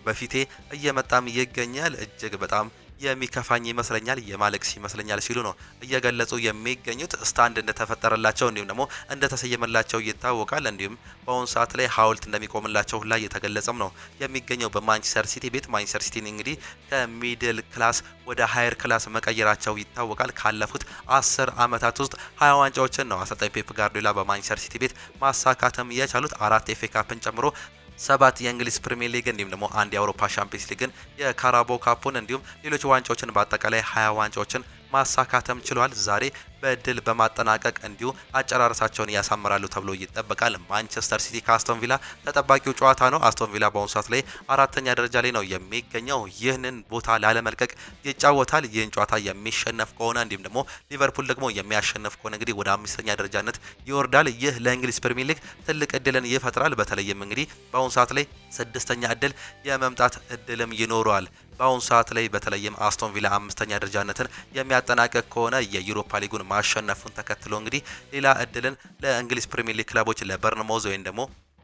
በፊቴ እየመጣም ይገኛል። እጅግ በጣም የሚከፋኝ ይመስለኛል የማለቅስ ይመስለኛል ሲሉ ነው እየገለጹ የሚገኙት። ስታንድ እንደተፈጠረላቸው እንዲሁም ደግሞ እንደተሰየመላቸው ይታወቃል። እንዲሁም በአሁኑ ሰዓት ላይ ሐውልት እንደሚቆምላቸው ሁላ እየተገለጸም ነው የሚገኘው በማንቸስተር ሲቲ ቤት። ማንቸስተር ሲቲን እንግዲህ ከሚድል ክላስ ወደ ሃየር ክላስ መቀየራቸው ይታወቃል። ካለፉት 10 ዓመታት ውስጥ 20 ዋንጫዎችን ነው አሰልጣኝ ፔፕ ጋርዲዮላ በማንቸስተር ሲቲ ቤት ማሳካተም የቻሉት 4 ኤፍ ኤ ካፕን ጨምሮ 7 የእንግሊዝ ፕሪሚየር ሊግ እንዲሁም ደግሞ 1 የአውሮፓ ሻምፒየንስ ሊግን የካራቦ ካፑን እንዲሁም ሌሎች ዋንጫዎችን በአጠቃላይ 20 ዋንጫዎችን ማሳካተም ችሏል። ዛሬ በድል በማጠናቀቅ እንዲሁ አጨራረሳቸውን ያሳምራሉ ተብሎ ይጠበቃል። ማንቸስተር ሲቲ ከአስቶን ቪላ ተጠባቂው ጨዋታ ነው። አስቶን ቪላ በአሁኑ ሰዓት ላይ 4ኛ ደረጃ ላይ ነው የሚገኘው። ይህንን ቦታ ላለመልቀቅ ይጫወታል። ይህን ጨዋታ የሚሸነፍ ከሆነ እንዲሁም ደግሞ ሊቨርፑል ደግሞ የሚያሸንፍ ከሆነ እንግዲህ ወደ 5ኛ ደረጃነት ይወርዳል። ይህ ለእንግሊዝ ፕሪሚየር ሊግ ትልቅ እድልን ይፈጥራል። በተለይም እንግዲህ በአሁኑ ሰዓት ላይ 6ኛ እድል የመምጣት እድልም ይኖረዋል። በአሁኑ ሰዓት ላይ በተለይም አስቶን ቪላ 5ኛ ደረጃነትን የሚያጠናቅቅ ከሆነ የዩሮፓ ሊጉን ማሸነፉን ተከትሎ እንግዲህ ሌላ እድልን ለእንግሊዝ ፕሪሚየር ሊግ ክለቦች ለበርንማውዝ ወይም ደግሞ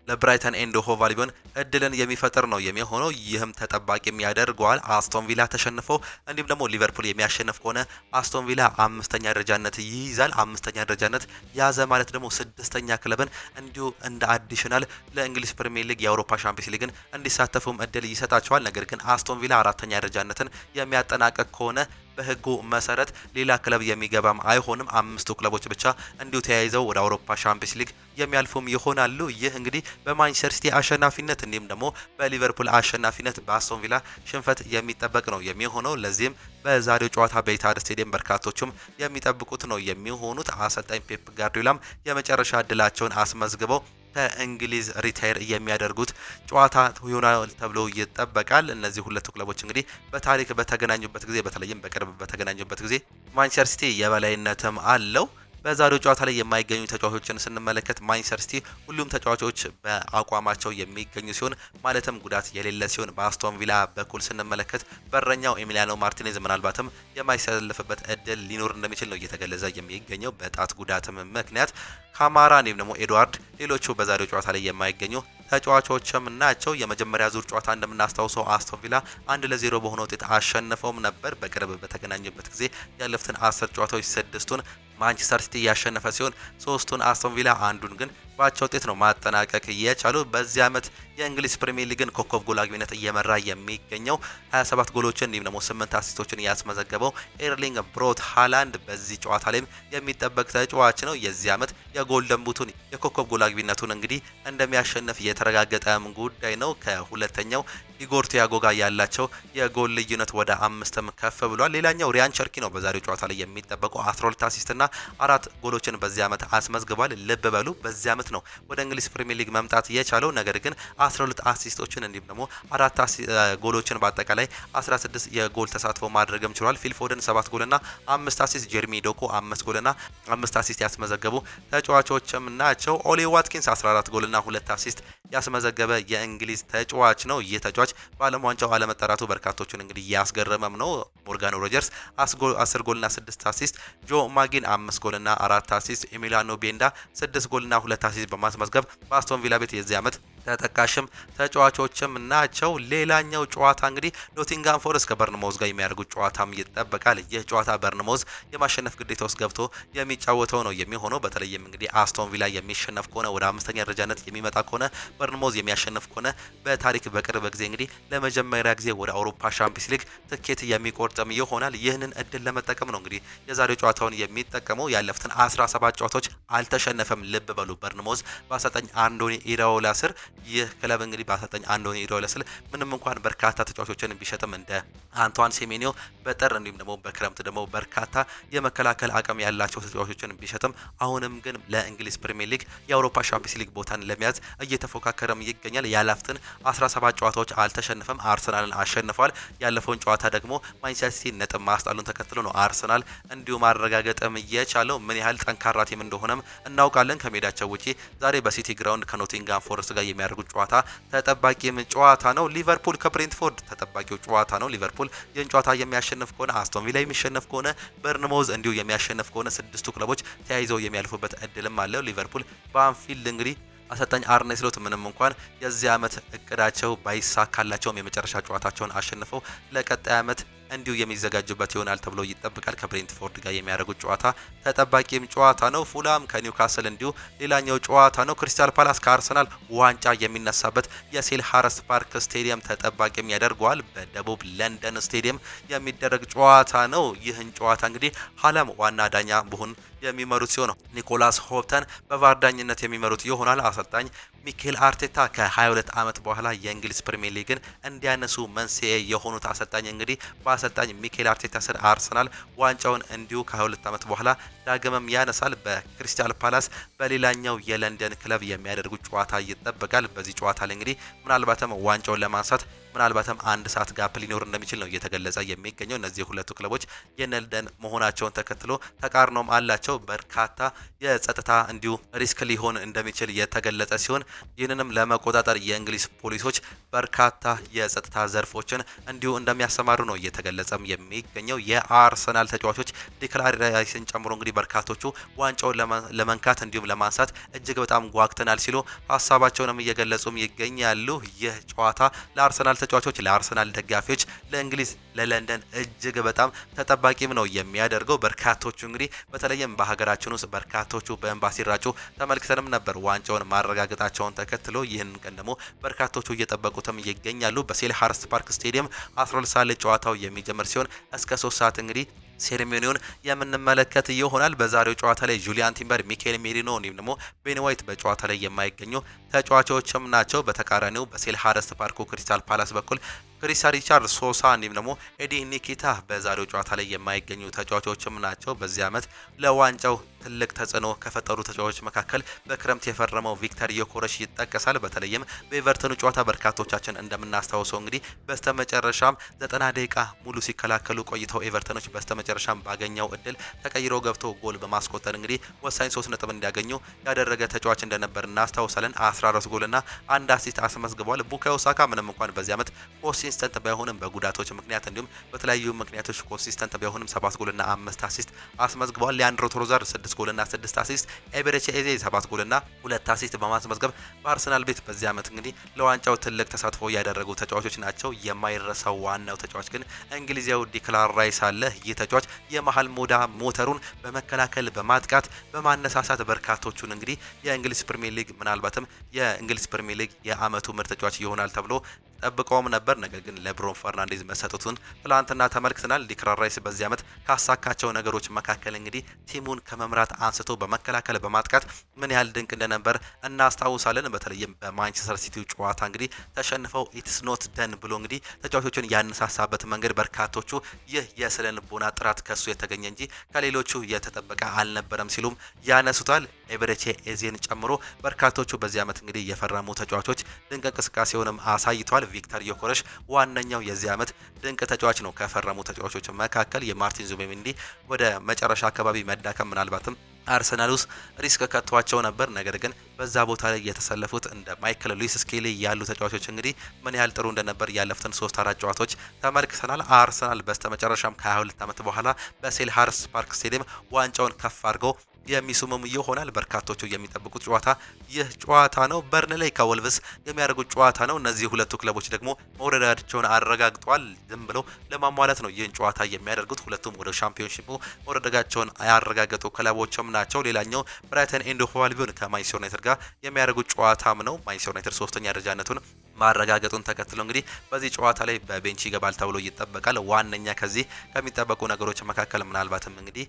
ለብራይተን ኤንድ ሆቭ አልቢዮን እድልን የሚፈጥር ነው የሚሆነው። ይህም ተጠባቂም ያደርገዋል። አስቶን ቪላ ተሸንፎ እንዲሁም ደግሞ ሊቨርፑል የሚያሸንፍ ከሆነ አስቶን ቪላ 5ኛ ደረጃነት ይይዛል። 5ኛ ደረጃነት ያዘ ማለት ደግሞ 6ኛ ክለብን እንዲሁ እንደ አዲሽናል ለእንግሊዝ ፕሪሚየር ሊግ የአውሮፓ ሻምፒየንስ ሊግን እንዲሳተፉም እድል ይሰጣቸዋል። ነገር ግን አስቶን ቪላ 4ኛ ደረጃነትን የሚያጠናቅቅ ከሆነ በህጉ መሰረት ሌላ ክለብ የሚገባም አይሆንም። 5ቱ ክለቦች ብቻ እንዲሁ ተያይዘው ወደ አውሮፓ ሻምፒየንስ ሊግ የሚያልፉም ይሆናሉ። ይህ እንግዲህ በማንቸስተር ሲቲ አሸናፊነት እንዲሁም ደግሞ በሊቨርፑል አሸናፊነት በአስቶን ቪላ ሽንፈት የሚጠበቅ ነው የሚሆነው። ለዚህም በዛሬው ጨዋታ በኢታድ ስቴዲየም በርካቶቹም የሚጠብቁት ነው የሚሆኑት። አሰልጣኝ ፔፕ ጋርዲዮላም የመጨረሻ እድላቸውን አስመዝግበው ከእንግሊዝ ሪታየር የሚያደርጉት ጨዋታ ይሆናል ተብሎ ይጠበቃል። እነዚህ ሁለቱ ክለቦች እንግዲህ በታሪክ በተገናኙበት ጊዜ በተለይም በቅርብ በተገናኙበት ጊዜ ማንቸስተር ሲቲ የበላይነትም አለው። በዛሬው ጨዋታ ላይ የማይገኙ ተጫዋቾችን ስንመለከት ማንቸስተር ሲቲ ሁሉም ተጫዋቾች በአቋማቸው የሚገኙ ሲሆን ማለትም ጉዳት የሌለ ሲሆን በአስቶን ቪላ በኩል ስንመለከት በረኛው ኤሚሊያኖ ማርቲኔዝ ምናልባትም የማይሰለፍበት እድል ሊኖር እንደሚችል ነው እየተገለጸ የሚገኘው በጣት ጉዳትም ምክንያት። ካማራ እንዲሁም ደግሞ ኤድዋርድ ሌሎቹ በዛሬው ጨዋታ ላይ የማይገኙ ተጫዋቾችም ናቸው። የመጀመሪያ ዙር ጨዋታ እንደምናስታውሰው አስቶን ቪላ 1-0 በሆነ ውጤት አሸንፈውም ነበር። በቅርብ በተገናኙበት ጊዜ ያለፉትን 10 ጨዋታዎች 6ቱን ማንቸስተር ሲቲ ያሸነፈ ሲሆን 3ቱን አስቶን ቪላ አንዱን ግን ባቻ ውጤት ነው ማጠናቀቅ የቻሉ። በዚህ ዓመት የእንግሊዝ ፕሪሚየር ሊግን ኮከብ ጎል አግቢነት እየመራ የሚገኘው 27 ጎሎችን እንዲሁም ደግሞ 8 አሲስቶችን ያስመዘገበው ኤርሊንግ ብሮት ሃላንድ በዚህ ጨዋታ ላይም የሚጠበቅ ተጫዋች ነው። የዚህ ዓመት የጎልደን ቡቱን የኮከብ ጎል አግቢነቱን እንግዲህ እንደሚያሸንፍ የተረጋገጠም ጉዳይ ነው። ከሁለተኛው ኢጎር ቲያጎ ጋር ያላቸው የጎል ልዩነት ወደ 5ም ከፍ ብሏል። ሌላኛው ሪያን ቸርኪ ነው በዛሬው ጨዋታ ላይ የሚጠበቀው 12 አሲስትና 4 ጎሎችን በዚህ ዓመት አስመዝግቧል። ልብ በሉ በዚህ ዓመት ነው ወደ እንግሊዝ ፕሪሚየር ሊግ መምጣት የቻለው። ነገር ግን 12 አሲስቶችን እንዲሁም ደግሞ 4 ጎሎችን በአጠቃላይ 16 የጎል ተሳትፎ ማድረግም ችሏል። ፊል ፎደን 7 ጎልና 5 አሲስት፣ ጀርሚ ዶኮ 5 ጎልና 5 አሲስት ያስመዘገቡ ተጫዋቾችም ናቸው። ኦሊ ዋትኪንስ 14 ጎልና 2 አሲስት ያስመዘገበ የእንግሊዝ ተጫዋች ነው። ይህ ተጫዋች በዓለም ዋንጫው አለመጠራቱ በርካቶቹን እንግዲህ ያስገረመም ነው። ሞርጋን ሮጀርስ 10 ጎልና 6 አሲስት፣ ጆ ማጊን 5 ጎልና 4 አሲስት፣ ኤሚሊያኖ ቤንዳ 6 ጎልና 2 አሲስት በማስመዝገብ በአስቶን ቪላ ቤት የዚህ ዓመት ተጠቃሽም ተጫዋቾችም ናቸው። ሌላኛው ጨዋታ እንግዲህ ኖቲንጋም ፎረስት ከበርንማውዝ ጋር የሚያደርጉት ጨዋታም ይጠበቃል። ይህ ጨዋታ በርንማውዝ የማሸነፍ ግዴታ ውስጥ ገብቶ የሚጫወተው ነው የሚሆነው። በተለይም እንግዲህ አስቶን ቪላ የሚሸነፍ ከሆነ ወደ 5ኛ ደረጃነት የሚመጣ ከሆነ በርንማውዝ የሚያሸንፍ ከሆነ በታሪክ በቅርብ ጊዜ እንግዲህ ለመጀመሪያ ጊዜ ወደ አውሮፓ ሻምፒየንስ ሊግ ትኬት የሚቆርጥም ይሆናል። ይህንን እድል ለመጠቀም ነው እንግዲህ የዛሬው ጨዋታውን የሚጠቀመው። ያለፉትን 17 ጨዋታዎች አልተሸነፈም። ልብ በሉ በርንማውዝ በአሰልጣኝ አንዶኒ ኢራኦላ ስር ይህ ክለብ እንግዲህ በአሰልጣኝ አንዶኒ ኢራኦላ ስር ምንም እንኳን በርካታ ተጫዋቾችን ቢሸጥም እንደ አንቷን ሴሜኒዮ በጥር እንዲሁም ደግሞ በክረምት ደግሞ በርካታ የመከላከል አቅም ያላቸው ተጫዋቾችን ቢሸጥም አሁንም ግን ለእንግሊዝ ፕሪሚየር ሊግ የአውሮፓ ሻምፒዮንስ ሊግ ቦታን ለመያዝ እየተፎካከረም ይገኛል። ያለፉትን 17 ጨዋታዎች አልተሸነፈም። አርሰናልን አሸንፏል። ያለፈውን ጨዋታ ደግሞ ማንቸስተር ሲቲ ነጥብ ማስጣሉን ተከትሎ ነው አርሰናል እንዲሁ ማረጋገጥም የቻለው። ምን ያህል ጠንካራ ቲም እንደሆነም እናውቃለን። ከሜዳቸው ውጪ ዛሬ በሲቲ ግራውንድ ከኖቲንጋም ፎረስት ጋር የሚያደርጉት ጨዋታ ተጠባቂም ጨዋታ ነው። ሊቨርፑል ከብሬንትፎርድ ተጠባቂው ጨዋታ ነው። ሊቨርፑል ይህን ጨዋታ የሚያሸንፍ ከሆነ አስቶን ቪላ የሚሸነፍ ከሆነ በርንሞዝ እንዲሁ የሚያሸንፍ ከሆነ ስድስቱ ክለቦች ተያይዘው የሚያልፉበት እድልም አለው። ሊቨርፑል በአንፊልድ እንግዲህ አሰልጣኝ አርኔ ስሎት ምንም እንኳን የዚህ ዓመት እቅዳቸው ባይሳካላቸውም የመጨረሻ ጨዋታቸውን አሸንፈው ለቀጣይ ዓመት እንዲሁ የሚዘጋጁበት ይሆናል ተብሎ ይጠበቃል። ከብሬንትፎርድ ጋር የሚያደርጉት ጨዋታ ተጠባቂም ጨዋታ ነው። ፉላም ከኒውካስል እንዲሁ ሌላኛው ጨዋታ ነው። ክሪስታል ፓላስ ከአርሰናል ዋንጫ የሚነሳበት የሴልሃርስት ፓርክ ስቴዲየም ተጠባቂም ያደርገዋል። በደቡብ ለንደን ስቴዲየም የሚደረግ ጨዋታ ነው። ይህን ጨዋታ እንግዲህ ሀላም ዋና ዳኛ በሆን የሚመሩት ሲሆን ኒኮላስ ሆፕተን በቫር ዳኝነት የሚመሩት ይሆናል። አሰልጣኝ ሚኬል አርቴታ ከ22 ዓመት በኋላ የእንግሊዝ ፕሪሚየር ሊግን እንዲያነሱ መንስኤ የሆኑት አሰልጣኝ እንግዲህ በአሰልጣኝ ሚኬል አርቴታ ስር አርሰናል ዋንጫውን እንዲሁ ከ22 ዓመት በኋላ ዳግመም ያነሳል። በክሪስታል ፓላስ በሌላኛው የለንደን ክለብ የሚያደርጉት ጨዋታ ይጠበቃል። በዚህ ጨዋታ ላይ እንግዲህ ምናልባትም ዋንጫውን ለማንሳት ምናልባትም አንድ ሰዓት ጋፕ ሊኖር እንደሚችል ነው እየተገለጸ የሚገኘው። እነዚህ ሁለቱ ክለቦች የለንደን መሆናቸውን ተከትሎ ተቃርኖም አላቸው። በርካታ የጸጥታ እንዲሁ ሪስክ ሊሆን እንደሚችል የተገለጸ ሲሆን ይህንንም ለመቆጣጠር የእንግሊዝ ፖሊሶች በርካታ የጸጥታ ዘርፎችን እንዲሁ እንደሚያሰማሩ ነው እየተገለጸም የሚገኘው። የአርሰናል ተጫዋቾች ዲክላን ራይስን ጨምሮ እንግዲህ በርካቶቹ ዋንጫውን ለመንካት እንዲሁም ለማንሳት እጅግ በጣም ጓግተናል ሲሉ ሀሳባቸውንም እየገለጹም ይገኛሉ። ይህ ጨዋታ ለአርሰናል ተጫዋቾች፣ ለአርሰናል ደጋፊዎች፣ ለእንግሊዝ ለለንደን እጅግ በጣም ተጠባቂም ነው የሚያደርገው። በርካቶቹ እንግዲህ በተለይም በሀገራችን ውስጥ በርካቶቹ በእንባ ሲራጩ ተመልክተንም ነበር ዋንጫውን ማረጋገጣቸውን ተከትሎ። ይህን ቀን ደግሞ በርካቶቹ እየጠበቁትም ይገኛሉ። በሴልሃርስት ፓርክ ስቴዲየም 12 ሰዓት ላይ ጨዋታው የሚጀምር ሲሆን እስከ 3 ሰዓት እንግዲህ ሴሬሞኒውን የምንመለከት ይሆናል። በዛሬው ጨዋታ ላይ ጁሊያን ቲምበር፣ ሚኬል ሜሪኖ እንዲሁም ደግሞ ቤን ዋይት በጨዋታ ላይ የማይገኙ ተጫዋቾችም ናቸው። በተቃራኒው በሴልሃርስት ፓርኩ ክሪስታል ፓላስ በኩል ክሪስ ሪቻርድ ሶሳ እንዲሁም ደግሞ ኤዲ ኒኪታ በዛሬው ጨዋታ ላይ የማይገኙ ተጫዋቾችም ናቸው። በዚህ ዓመት ለዋንጫው ትልቅ ተጽዕኖ ከፈጠሩ ተጫዋቾች መካከል በክረምት የፈረመው ቪክተር ዮኮረሽ ይጠቀሳል። በተለይም በኤቨርተኑ ጨዋታ በርካቶቻችን እንደምናስታውሰው እንግዲህ በስተመጨረሻም 90 ደቂቃ ሙሉ ሲከላከሉ ቆይተው ኤቨርተኖች በስተመጨረሻም ባገኘው እድል ተቀይሮ ገብቶ ጎል በማስቆጠር እንግዲህ ወሳኝ 3 ነጥብ እንዲያገኙ ያደረገ ተጫዋች እንደነበር እናስታውሳለን። 14 ጎልና 1 አሲስት አስመዝግቧል። ቡካዮ ሳካ ምንም እንኳን በዚህ ዓመት ኮንሲስተንት ባይሆንም በጉዳቶች ምክንያት እንዲሁም በተለያዩ ምክንያቶች ኮንሲስተንት ባይሆንም 7 ጎልና 5 አሲስት አስመዝግቧል። ሊያንድሮ ትሮዛርድ 6 ጎልና 6 አሲስት፣ ኤቤሬቺ ኤዜ 7 ጎልና 2 አሲስት በማስመዝገብ በአርሰናል ቤት በዚህ ዓመት እንግዲህ ለዋንጫው ትልቅ ተሳትፎ ያደረጉ ተጫዋቾች ናቸው። የማይረሳው ዋናው ተጫዋች ግን እንግሊዛዊው ዲክላን ራይስ አለ። ይህ ተጫዋች የመሃል ሞዳ ሞተሩን በመከላከል በማጥቃት በማነሳሳት በርካቶቹን እንግዲህ የእንግሊዝ ፕሪሚየር ሊግ ምናልባትም የእንግሊዝ ፕሪሚየር ሊግ የዓመቱ ምርጥ ተጫዋች ይሆናል ተብሎ ጠብቀውም ነበር። ነገር ግን ለብሩኖ ፈርናንዴዝ መሰጠቱን ትላንትና ተመልክተናል። ዲክላን ራይስ በዚህ ዓመት ካሳካቸው ነገሮች መካከል እንግዲህ ቲሙን ከመምራት አንስቶ በመከላከል በማጥቃት ምን ያህል ድንቅ እንደነበር እናስታውሳለን። በተለይም በማንቸስተር ሲቲው ጨዋታ እንግዲህ ተሸንፈው ኢትስ ኖት ደን ብሎ እንግዲህ ተጫዋቾችን ያነሳሳበት መንገድ በርካቶቹ ይህ የስነ ልቦና ጥራት ከሱ የተገኘ እንጂ ከሌሎቹ የተጠበቀ አልነበረም ሲሉም ያነሱታል። ኤቤሬቺ ኤዜን ጨምሮ በርካቶቹ በዚህ ዓመት እንግዲህ የፈረሙ ተጫዋቾች ድንቅ እንቅስቃሴውንም አሳይቷል። ቪክተር ዮኮረሽ ዋነኛው የዚህ ዓመት ድንቅ ተጫዋች ነው። ከፈረሙ ተጫዋቾች መካከል የማርቲን ዙቢሜንዲ ወደ መጨረሻ አካባቢ መዳከም ምናልባትም አርሰናል ውስጥ ሪስክ ከቷቸው ነበር። ነገር ግን በዛ ቦታ ላይ የተሰለፉት እንደ ማይክል ሉዊስ ስኬሊ ያሉ ተጫዋቾች እንግዲህ ምን ያህል ጥሩ እንደነበር ያለፉትን 3-4 ጨዋታዎች ተመልክተናል። አርሰናል በስተመጨረሻም ከ22 ዓመት በኋላ በሴልሃርስት ፓርክ ስቴዲየም ዋንጫውን ከፍ አድርገው የሚሱምም ይሆናል። በርካቶቹ የሚጠብቁት ጨዋታ ይህ ጨዋታ ነው። በርንሌይ ከወልቭስ የሚያደርጉት ጨዋታ ነው። እነዚህ ሁለቱ ክለቦች ደግሞ መውረዳቸውን አረጋግጧል። ዝም ብለው ለማሟላት ነው ይህን ጨዋታ የሚያደርጉት። ሁለቱም ወደ ሻምፒዮንሺፑ መውረዳቸውን ያረጋገጡ ክለቦችም ናቸው። ሌላኛው ብራይተን ኤንድ ሆቭ አልቢዮን ከማንቸስተር ዩናይትድ ጋር የሚያደርጉት ጨዋታም ነው። ማንቸስተር ዩናይትድ 3ኛ ደረጃነቱን ማረጋገጡን ተከትሎ እንግዲህ በዚህ ጨዋታ ላይ በቤንች ይገባል ተብሎ ይጠበቃል። ዋነኛ ከዚህ ከሚጠበቁ ነገሮች መካከል ምናልባትም እንግዲህ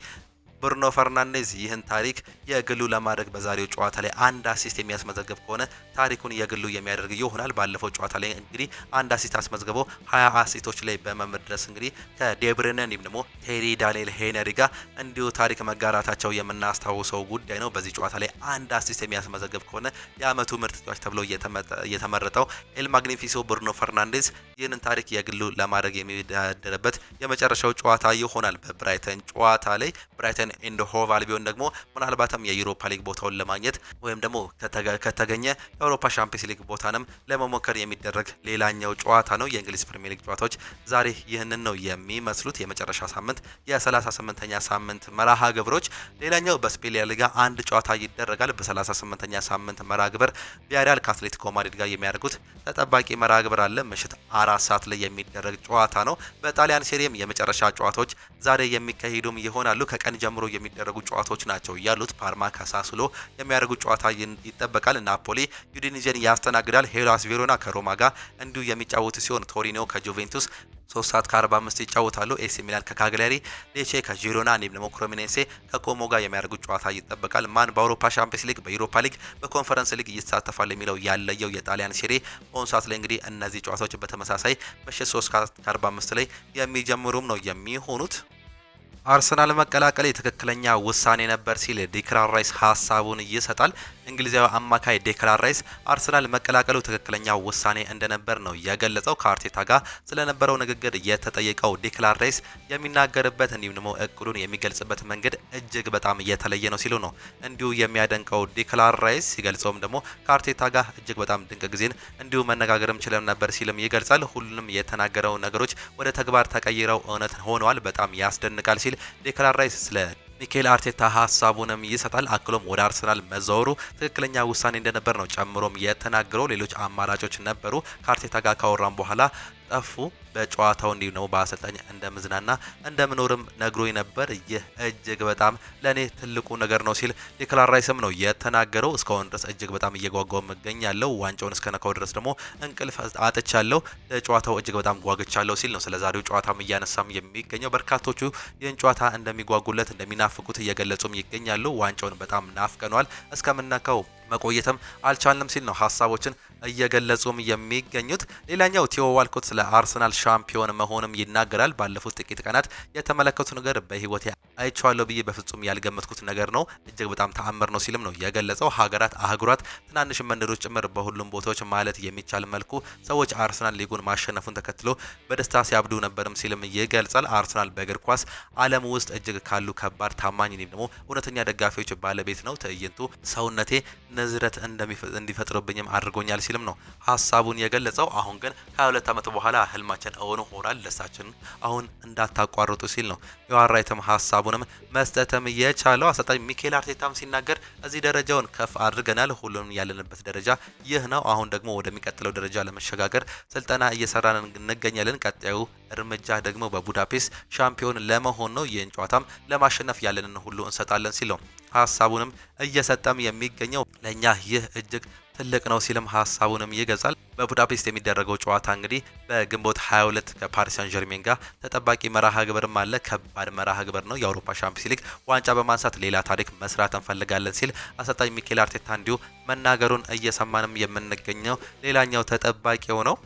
ብሩኖ ፈርናንዴዝ ይህን ታሪክ የግሉ ለማድረግ በዛሬው ጨዋታ ላይ አንድ አሲስት የሚያስመዘግብ ከሆነ ታሪኩን የግሉ የሚያደርግ ይሆናል። ባለፈው ጨዋታ ላይ እንግዲህ አንድ አሲስት አስመዝግቦ 20 አሲስቶች ላይ በመድረስ እንግዲህ ከዴብሩይነ እንዲሁም ደግሞ ቴሪ ዳንኤል ሄነሪ ጋር እንዲሁ ታሪክ መጋራታቸው የምናስታውሰው ጉዳይ ነው። በዚህ ጨዋታ ላይ አንድ አሲስት የሚያስመዘግብ ከሆነ የአመቱ ምርጥ ተጫዋች ተብሎ የተመረጠው ኤል ማግኒፊሶ ብሩኖ ፈርናንዴዝ ይህንን ታሪክ የግሉ ለማድረግ የሚደረበት የመጨረሻው ጨዋታ ይሆናል። በብራይተን ጨዋታ ላይ ብራይተን ኤንድ ሆቭ አልቢዮን ደግሞ ምናልባትም የዩሮፓ ሊግ ቦታውን ለማግኘት ወይም ደግሞ ከተገኘ የአውሮፓ ሻምፒዮንስ ሊግ ቦታንም ለመሞከር የሚደረግ ሌላኛው ጨዋታ ነው። የእንግሊዝ ፕሪሚየር ሊግ ጨዋታዎች ዛሬ ይህንን ነው የሚመስሉት። የመጨረሻ ሳምንት የ38ኛ ሳምንት መርሃ ግብሮች። ሌላኛው በስፔን ሊጋ አንድ ጨዋታ ይደረጋል። በ38ኛ ሳምንት መርሃ ግብር ቪያሪያል ከአትሌቲኮ ማድሪድ ጋር የሚያደርጉት ተጠባቂ መርሃ ግብር አለ። ምሽት 4 ሰዓት ላይ የሚደረግ ጨዋታ ነው። በጣሊያን ሴሪም የመጨረሻ ጨዋታዎች ዛሬ የሚካሄዱም ይሆናሉ። ከቀን ጀምሮ የሚደረጉ ጨዋታዎች ናቸው ያሉት። ፓርማ ከሳሱሎ የሚያደርጉ ጨዋታ ይጠበቃል። ናፖሊ ዩዲኒዜን ያስተናግዳል። ሄላስ ቬሮና ከሮማ ጋር እንዲሁ የሚጫወቱ ሲሆን ቶሪኖ ከጁቬንቱስ 3 ሰዓት ከ45 ይጫወታሉ። ኤሲ ሚላን ከካግሊያሪ፣ ሌቼ ከጂሮና እንዲሁም ደግሞ ክሬሞኔሴ ከኮሞ ጋር የሚያደርጉት ጨዋታ ይጠበቃል። ማን በአውሮፓ ሻምፒዮንስ ሊግ፣ በዩሮፓ ሊግ፣ በኮንፈረንስ ሊግ ይሳተፋል የሚለው ያለየው የጣሊያን ሴሪ በአሁኑ ሰዓት ላይ እንግዲህ እነዚህ ጨዋታዎች በተመሳሳይ ምሽት 3 ሰዓት ከ45 ላይ የሚጀምሩም ነው የሚሆኑት። አርሰናል መቀላቀል ትክክለኛ ውሳኔ ነበር ሲል ዴክላን ራይስ ሀሳቡን ይሰጣል። እንግሊዛዊ አማካይ ዴክላን ራይስ አርሰናል መቀላቀሉ ትክክለኛ ውሳኔ እንደነበር ነው የገለጸው። ከአርቴታ ጋር ስለነበረው ንግግር የተጠየቀው ዴክላን ራይስ የሚናገርበት እንዲሁም ደግሞ እቅዱን የሚገልጽበት መንገድ እጅግ በጣም የተለየ ነው ሲሉ ነው እንዲሁ የሚያደንቀው ዴክላን ራይስ። ሲገልጸውም ደግሞ ከአርቴታ ጋር እጅግ በጣም ድንቅ ጊዜን እንዲሁ መነጋገርም ችለን ነበር ሲልም ይገልጻል። ሁሉንም የተናገረው ነገሮች ወደ ተግባር ተቀይረው እውነት ሆነዋል፣ በጣም ያስደንቃል ሲል ዴክላን ራይስ ስለ ሚኬል አርቴታ ሀሳቡንም ይሰጣል። አክሎም ወደ አርሰናል መዛወሩ ትክክለኛ ውሳኔ እንደነበር ነው ጨምሮም የተናገረው። ሌሎች አማራጮች ነበሩ ከአርቴታ ጋር ካወራም በኋላ ጠፉ። በጨዋታው እንዲሁ ነው በአሰልጣኝ እንደምዝናና እንደምኖርም ነግሮኝ ነበር። ይህ እጅግ በጣም ለኔ ትልቁ ነገር ነው ሲል ዴክላን ራይስም ነው የተናገረው። እስካሁን ድረስ እጅግ በጣም እየጓጓው እገኛለሁ፣ ዋንጫውን እስከነካው ድረስ ደግሞ እንቅልፍ አጥቻለሁ፣ ለጨዋታው እጅግ በጣም ጓግቻለሁ ሲል ነው ስለዛሬው ጨዋታም እያነሳም የሚገኘው። በርካቶቹ ይህን ጨዋታ እንደሚጓጉለት እንደሚናፍቁት እየገለጹም ይገኛሉ። ዋንጫውን በጣም ናፍቀኗል፣ እስከምነካው መቆየትም አልቻልንም ሲል ነው ሀሳቦችን እየገለጹም የሚገኙት። ሌላኛው ቲዮ ዋልኮት ስለ አርሰናል ሻምፒዮን መሆንም ይናገራል። ባለፉት ጥቂት ቀናት የተመለከቱ ነገር በህይወቴ አይቻለሁ ብዬ በፍጹም ያልገመትኩት ነገር ነው፣ እጅግ በጣም ተአምር ነው ሲልም ነው የገለጸው። ሀገራት፣ አህጉራት፣ ትናንሽ መንደሮች ጭምር በሁሉም ቦታዎች ማለት የሚቻል መልኩ ሰዎች አርሰናል ሊጉን ማሸነፉን ተከትሎ በደስታ ሲያብዱ ነበርም ሲልም ይገልጻል። አርሰናል በእግር ኳስ ዓለም ውስጥ እጅግ ካሉ ከባድ ታማኝ ወይም እውነተኛ ደጋፊዎች ባለቤት ነው። ትዕይንቱ ሰውነቴ ንዝረት እንዲፈጥርብኝም አድርጎኛል ሲልም ነው ሀሳቡን የገለጸው። አሁን ግን ከ22 ዓመት በኋላ ህልማችን እውን ሆኗል፣ ደስታችን አሁን እንዳታቋርጡ ሲል ነው የዋራይተም ሀሳቡንም መስጠትም የቻለው። አሰልጣኝ ሚኬል አርቴታም ሲናገር እዚህ ደረጃውን ከፍ አድርገናል፣ ሁሉንም ያለንበት ደረጃ ይህ ነው። አሁን ደግሞ ወደሚቀጥለው ደረጃ ለመሸጋገር ስልጠና እየሰራን እንገኛለን። ቀጣዩ እርምጃ ደግሞ በቡዳፔስት ሻምፒዮን ለመሆን ነው። ይህን ጨዋታም ለማሸነፍ ያለንን ሁሉ እንሰጣለን ሲል ነው ሀሳቡንም እየሰጠም የሚገኘው። ለኛ ይህ እጅግ ትልቅ ነው ሲልም ሀሳቡንም ይገልጻል። በቡዳፔስት የሚደረገው ጨዋታ እንግዲህ በግንቦት 22 ከፓሪስ ሳን ጀርሜን ጋር ተጠባቂ መርሃ ግብርም አለ። ከባድ መርሃ ግብር ነው። የአውሮፓ ሻምፒዮንስ ሊግ ዋንጫ በማንሳት ሌላ ታሪክ መስራት እንፈልጋለን ሲል አሰልጣኝ ሚኬል አርቴታ እንዲሁ መናገሩን እየሰማንም የምንገኘው ሌላኛው ተጠባቂው ነው።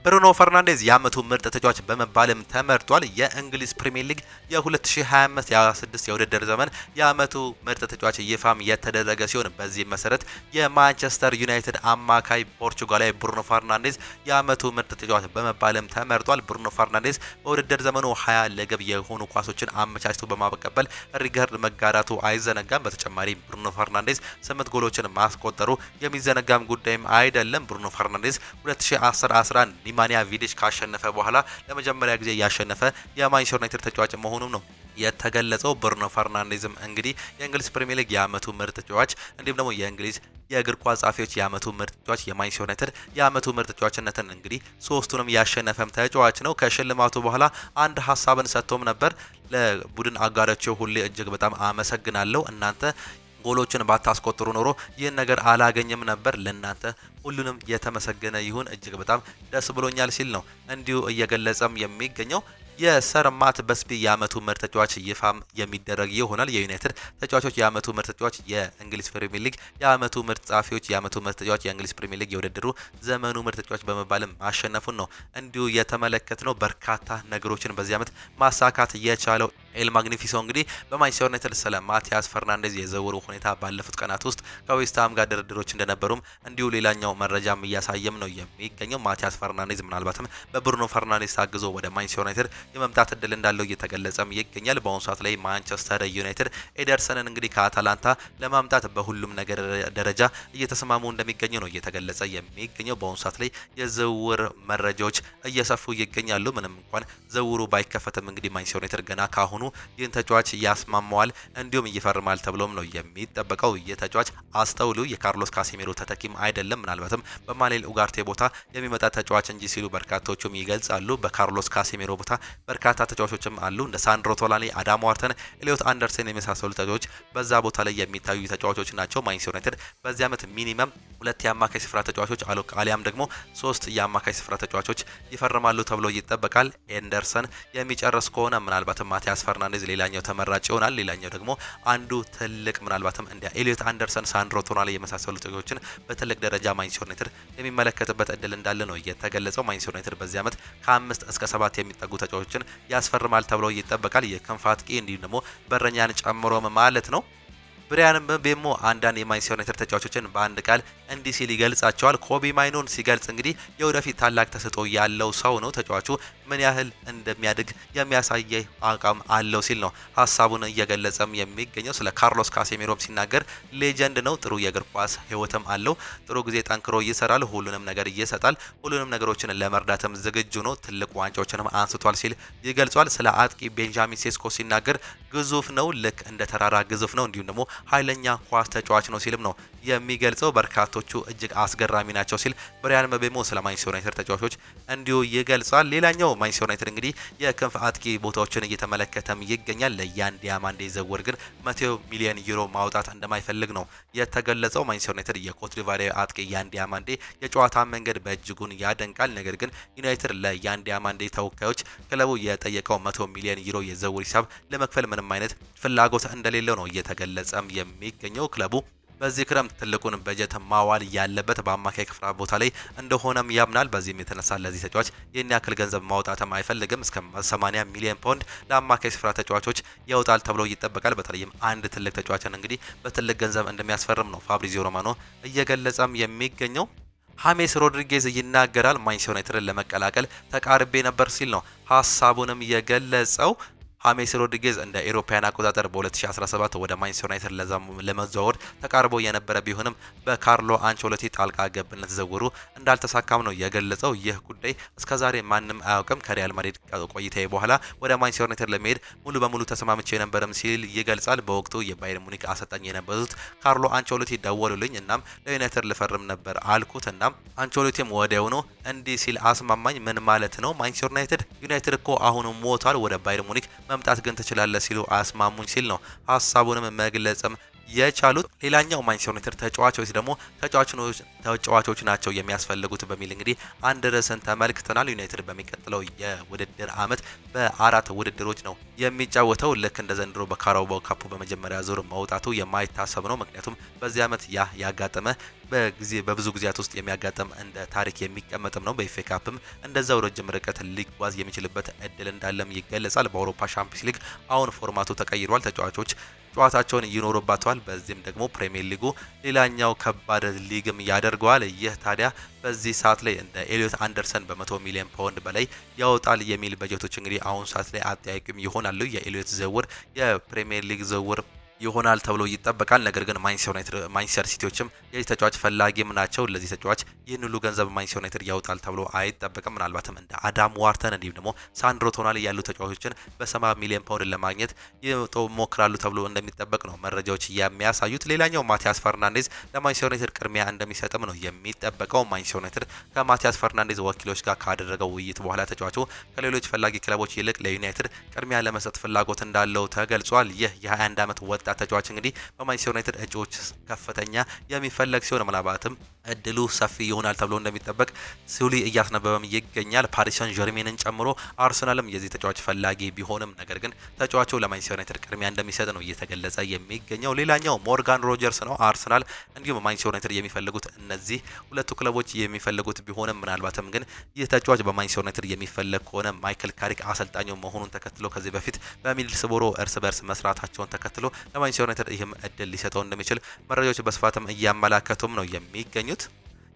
ብሩኖ ፈርናንዴዝ የአመቱ ምርጥ ተጫዋች በመባልም ተመርጧል። የእንግሊዝ ፕሪሚየር ሊግ የ2025-26 የውድድር ዘመን የአመቱ ምርጥ ተጫዋች ይፋም የተደረገ ሲሆን በዚህ መሰረት የማንቸስተር ዩናይትድ አማካይ ፖርቹጋላዊ ብሩኖ ፈርናንዴዝ የአመቱ ምርጥ ተጫዋች በመባልም ተመርጧል። ብሩኖ ፈርናንዴዝ በውድድር ዘመኑ 20 ለግብ የሆኑ ኳሶችን አመቻችቶ በማቀበል ሪከርድ መጋራቱ አይዘነጋም። በተጨማሪ ብሩኖ ፈርናንዴዝ 8 ጎሎችን ማስቆጠሩ የሚዘነጋም ጉዳይም አይደለም። ብሩኖ ፈርናንዴዝ 2010-11 ኒማንያ ቪዲች ካሸነፈ በኋላ ለመጀመሪያ ጊዜ ያሸነፈ የማንቸስተር ዩናይትድ ተጫዋች መሆኑም ነው የተገለጸው። ብሩኖ ፈርናንዴዝም እንግዲህ የእንግሊዝ ፕሪሚየር ሊግ የአመቱ ምርጥ ተጫዋች እንዲሁም ደግሞ የእንግሊዝ የእግር ኳስ ጻፊዎች የአመቱ ምርጥ ተጫዋች፣ የማንቸስተር ዩናይትድ የአመቱ ምርጥ ተጫዋችነትን እንግዲህ ሶስቱንም ያሸነፈም ተጫዋች ነው። ከሽልማቱ በኋላ አንድ ሀሳብን ሰጥቶም ነበር። ለቡድን አጋሮቼ ሁሌ እጅግ በጣም አመሰግናለሁ። እናንተ ጎሎችን ባታስቆጥሩ ኖሮ ይህን ነገር አላገኘም ነበር። ለእናንተ ሁሉንም የተመሰገነ ይሁን፣ እጅግ በጣም ደስ ብሎኛል ሲል ነው እንዲሁ እየገለጸም የሚገኘው። የሰር ማት በስቢ የአመቱ ምርጥ ተጫዋች ይፋም የሚደረግ ይሆናል። የዩናይትድ ተጫዋቾች የአመቱ ምርጥ ተጫዋች፣ የእንግሊዝ ፕሪሚየር ሊግ የአመቱ ምርጥ ጸሐፊዎች የአመቱ ምርጥ ተጫዋች፣ የእንግሊዝ ፕሪሚየር ሊግ የውድድሩ ዘመኑ ምርጥ ተጫዋች በመባልም ማሸነፉን ነው እንዲሁ የተመለከትነው። በርካታ ነገሮችን በዚህ አመት ማሳካት የቻለው ኤል ማግኒፊሶ እንግዲህ በማንቸስተር ዩናይትድ ስለ ማቲያስ ፈርናንዴዝ የዝውውሩ ሁኔታ ባለፉት ቀናት ውስጥ ከዌስትሃም ጋር ድርድሮች እንደነበሩም እንዲሁ ሌላኛው መረጃም እያሳየም ነው የሚገኘው። ማቲያስ ፈርናንዴዝ ምናልባትም በብሩኖ ፈርናንዴዝ ታግዞ ወደ ማንቸስተር ዩናይትድ የመምጣት እድል እንዳለው እየተገለጸም ይገኛል። በአሁኑ ሰዓት ላይ ማንቸስተር ዩናይትድ ኤደርሰንን እንግዲህ ከአታላንታ ለማምጣት በሁሉም ነገር ደረጃ እየተስማሙ እንደሚገኙ ነው እየተገለጸ የሚገኘው። በአሁኑ ሰዓት ላይ የዝውውር መረጃዎች እየሰፉ ይገኛሉ። ምንም እንኳን ዝውውሩ ባይከፈትም እንግዲህ ማንቸስተር ዩናይትድ ገና ካሁኑ ይህን ተጫዋች ያስማማዋል እንዲሁም ይፈርማል ተብሎም ነው የሚጠበቀው። ይህ ተጫዋች አስተውሉ የካርሎስ ካሴሜሮ ተተኪም አይደለም፣ ምናልባትም በማኑኤል ኡጋርቴ ቦታ የሚመጣ ተጫዋች እንጂ ሲሉ በርካቶቹም ይገልጻሉ። በካርሎስ ካሴሜሮ ቦታ በርካታ ተጫዋቾችም አሉ እንደ ሳንድሮ ቶላኒ፣ አዳም ዋርተን፣ ኤሊዮት አንደርሰን የመሳሰሉ ተጫዋቾች በዛ ቦታ ላይ የሚታዩ ተጫዋቾች ናቸው። ማንቸስተር ዩናይትድ በዚህ ዓመት ሚኒመም 2 የአማካይ ስፍራ ተጫዋቾች አሊያም ደግሞ 3 የአማካይ ስፍራ ተጫዋቾች ይፈርማሉ ተብሎ ይጠበቃል። ኤንደርሰን የሚጨርስ ከሆነ ምናልባትም ማቲያስ ፈርናንዴዝ ሌላኛው ተመራጭ ይሆናል። ሌላኛው ደግሞ አንዱ ትልቅ ምናልባትም እንደ ኤሊዮት አንደርሰን፣ ሳንድሮ ቶናሊ የመሳሰሉ ተጫዋቾችን በትልቅ ደረጃ ማንቸስተር ዩናይትድ የሚመለከትበት እድል እንዳለ ነው የተገለጸው። ማንቸስተር ዩናይትድ በዚህ ዓመት ከ5 እስከ 7 የሚጠጉ ተጫዋቾችን ያስፈርማል ተብሎ ይጠበቃል። የክንፍ አጥቂ እንዲሁም ደግሞ በረኛን ጨምሮም ማለት ነው። ብሪያን ምቤሞ አንዳንድ የማንቸስተር ዩናይትድ ተጫዋቾችን በአንድ ቃል እንዲህ ሲል ይገልጻቸዋል። ኮቢ ማይኖን ሲገልጽ እንግዲህ የወደፊት ታላቅ ተሰጥኦ ያለው ሰው ነው፣ ተጫዋቹ ምን ያህል እንደሚያድግ የሚያሳይ አቋም አለው ሲል ነው ሀሳቡን እየገለጸም የሚገኘው። ስለ ካርሎስ ካሴሜሮም ሲናገር ሌጀንድ ነው፣ ጥሩ የእግር ኳስ ህይወትም አለው፣ ጥሩ ጊዜ ጠንክሮ ይሰራል፣ ሁሉንም ነገር ይሰጣል፣ ሁሉንም ነገሮችን ለመርዳትም ዝግጁ ነው፣ ትልቅ ዋንጫዎችንም አንስቷል ሲል ይገልጿል። ስለ አጥቂ ቤንጃሚን ሴስኮ ሲናገር ግዙፍ ነው፣ ልክ እንደ ተራራ ግዙፍ ነው፣ እንዲሁም ደግሞ ኃይለኛ ኳስ ተጫዋች ነው ሲልም ነው የሚገልጸው። በርካቶቹ እጅግ አስገራሚ ናቸው ሲል ብሪያን ምቤሞ ስለ ማንቸስተር ዩናይትድ ተጫዋቾች እንዲሁ ይገልጻል። ሌላኛው ማንቸስተር ዩናይትድ እንግዲህ የክንፍ አጥቂ ቦታዎችን እየተመለከተም ይገኛል። ለያን ዲያማንዴ ዝውውር ግን 100 ሚሊዮን ዩሮ ማውጣት እንደማይፈልግ ነው የተገለጸው። ማንቸስተር ዩናይትድ የኮት ዲቫሪ አጥቂ ያን ዲያማንዴ የጨዋታ መንገድ በእጅጉን ያደንቃል። ነገር ግን ዩናይትድ ለያን ዲያማንዴ ተወካዮች ክለቡ የጠየቀው 100 ሚሊዮን ዩሮ የዝውውር ሂሳብ ለመክፈል ምንም አይነት ፍላጎት እንደሌለው ነው እየተገለጸም የሚገኘው። ክለቡ በዚህ ክረምት ትልቁን በጀት ማዋል ያለበት በአማካይ ክፍራ ቦታ ላይ እንደሆነም ያምናል። በዚህም የተነሳ ለዚህ ተጫዋች ይህን ያክል ገንዘብ ማውጣትም አይፈልግም። እስከ 80 ሚሊዮን ፓውንድ ለአማካይ ስፍራ ተጫዋቾች ያወጣል ተብሎ ይጠበቃል። በተለይም አንድ ትልቅ ተጫዋችን እንግዲህ በትልቅ ገንዘብ እንደሚያስፈርም ነው ፋብሪዚዮ ሮማኖ እየገለጸም የሚገኘው። ሃሜስ ሮድሪጌዝ ይናገራል። ማንቸስተር ዩናይትድን ለመቀላቀል ተቃርቤ ነበር ሲል ነው ሀሳቡንም የገለጸው። ሃሜስ ሮድሪጌዝ እንደ ኤሮፓያን አቆጣጠር በ2017 ወደ ማንቸስተር ዩናይትድ ለመዘዋወር ተቃርቦ የነበረ ቢሆንም በካርሎ አንቸሎቲ ጣልቃ ገብነት ዝውውሩ እንዳልተሳካም ነው የገለጸው። ይህ ጉዳይ እስከዛሬ ማንም አያውቅም። ከሪያል ማድሪድ ቆይታዬ በኋላ ወደ ማንቸስተር ዩናይትድ ለመሄድ ሙሉ በሙሉ ተስማምቼ የነበረም ሲል ይገልጻል። በወቅቱ የባየር ሙኒክ አሰልጣኝ የነበሩት ካርሎ አንቸሎቲ ደወሉልኝ፣ እናም ለዩናይትድ ልፈርም ነበር አልኩት። እናም አንቸሎቲም ወዲያውኑ እንዲህ ሲል አስማማኝ። ምን ማለት ነው? ማንቸስተር ዩናይትድ እኮ አሁን ሞቷል፣ ወደ ባየር ሙኒክ መምጣት ግን ትችላለህ ሲሉ አስማሙኝ ሲል ነው ሀሳቡንም መግለጽም የቻሉት። ሌላኛው ማንቸስተር ዩናይትድ ተጫዋቾች ደግሞ ተጫዋቾች ናቸው የሚያስፈልጉት በሚል እንግዲህ አንድ ርዕስን ተመልክተናል። ዩናይትድ በሚቀጥለው የውድድር ዓመት በ4 ውድድሮች ነው የሚጫወተው። ልክ እንደ ዘንድሮ በካራባኦ ካፕ በመጀመሪያ ዙር መውጣቱ የማይታሰብ ነው። ምክንያቱም በዚህ ዓመት ያጋጠመ በብዙ ጊዜያት ውስጥ የሚያጋጥም እንደ ታሪክ የሚቀመጥም ነው። በኤፍኤ ካፕም እንደዛው ረጅም ርቀት ሊጓዝ የሚችልበት እድል እንዳለም ይገለጻል። በአውሮፓ ሻምፒዮንስ ሊግ አሁን ፎርማቱ ተቀይሯል። ተጫዋቾች ጨዋታቸውን ይኖሩባቸዋል። በዚህም ደግሞ ፕሪሚየር ሊጉ ሌላኛው ከባድ ሊግም ያደርገዋል። ይህ ታዲያ በዚህ ሰዓት ላይ እንደ ኤሊዮት አንደርሰን በ100 ሚሊዮን ፓውንድ በላይ ያወጣል የሚል በጀቶች እንግዲህ አሁን ሰዓት ላይ አጠያቂም ይሆናሉ። የኤሊዮት ዝውውር የፕሪሚየር ሊግ ዝውውር ይሆናል ተብሎ ይጠበቃል። ነገር ግን ማንቸስተር ሲቲዎችም የዚህ ተጫዋች ፈላጊም ናቸው። ለዚህ ተጫዋች ይህን ሁሉ ገንዘብ ማንቸስተር ዩናይትድ ያወጣል ተብሎ አይጠበቅም። ምናልባትም እንደ አዳም ዋርተን እንዲሁም ደግሞ ሳንድሮ ቶናሊ ያሉ ተጫዋቾችን በ70 ሚሊዮን ፓውንድ ለማግኘት ይሞክራሉ ተብሎ እንደሚጠበቅ ነው መረጃዎች የሚያሳዩት። ሌላኛው ማቲያስ ፈርናንዴዝ ለማንቸስተር ዩናይትድ ቅድሚያ እንደሚሰጥም ነው የሚጠበቀው። ማንቸስተር ዩናይትድ ከማቲያስ ፈርናንዴዝ ወኪሎች ጋር ካደረገው ውይይት በኋላ ተጫዋቹ ከሌሎች ፈላጊ ክለቦች ይልቅ ለዩናይትድ ቅድሚያ ለመስጠት ፍላጎት እንዳለው ተገልጿል። ይህ የ21 ዓመት ወጣት ተጫዋች እንግዲህ በማንቸስተር ዩናይትድ እጩዎች ከፍተኛ የሚፈለግ ሲሆን ምናልባትም እድሉ ሰፊ ይሆናል ተብሎ እንደሚጠበቅ ሱሊ እያስነበበም ይገኛል። ፓሪስ ሰን ዠርሜንን ጨምሮ አርሰናልም የዚህ ተጫዋች ፈላጊ ቢሆንም ነገር ግን ተጫዋቹ ለማንቸስተር ዩናይትድ ቅድሚያ እንደሚሰጥ ነው እየተገለጸ የሚገኘው። ሌላኛው ሞርጋን ሮጀርስ ነው። አርሰናል እንዲሁም ማንቸስተር ዩናይትድ የሚፈልጉት እነዚህ ሁለቱ ክለቦች የሚፈልጉት ቢሆንም ምናልባትም ግን ይህ ተጫዋች በማንቸስተር ዩናይትድ የሚፈለግ ከሆነ ማይክል ካሪክ አሰልጣኙ መሆኑን ተከትሎ ከዚህ በፊት በሚድልስቦሮ እርስ በርስ መስራታቸውን ተከትሎ ለማንቸስተር ዩናይትድ ይህም እድል ሊሰጠው እንደሚችል መረጃዎች በስፋትም እያመላከቱም ነው የሚገኙት።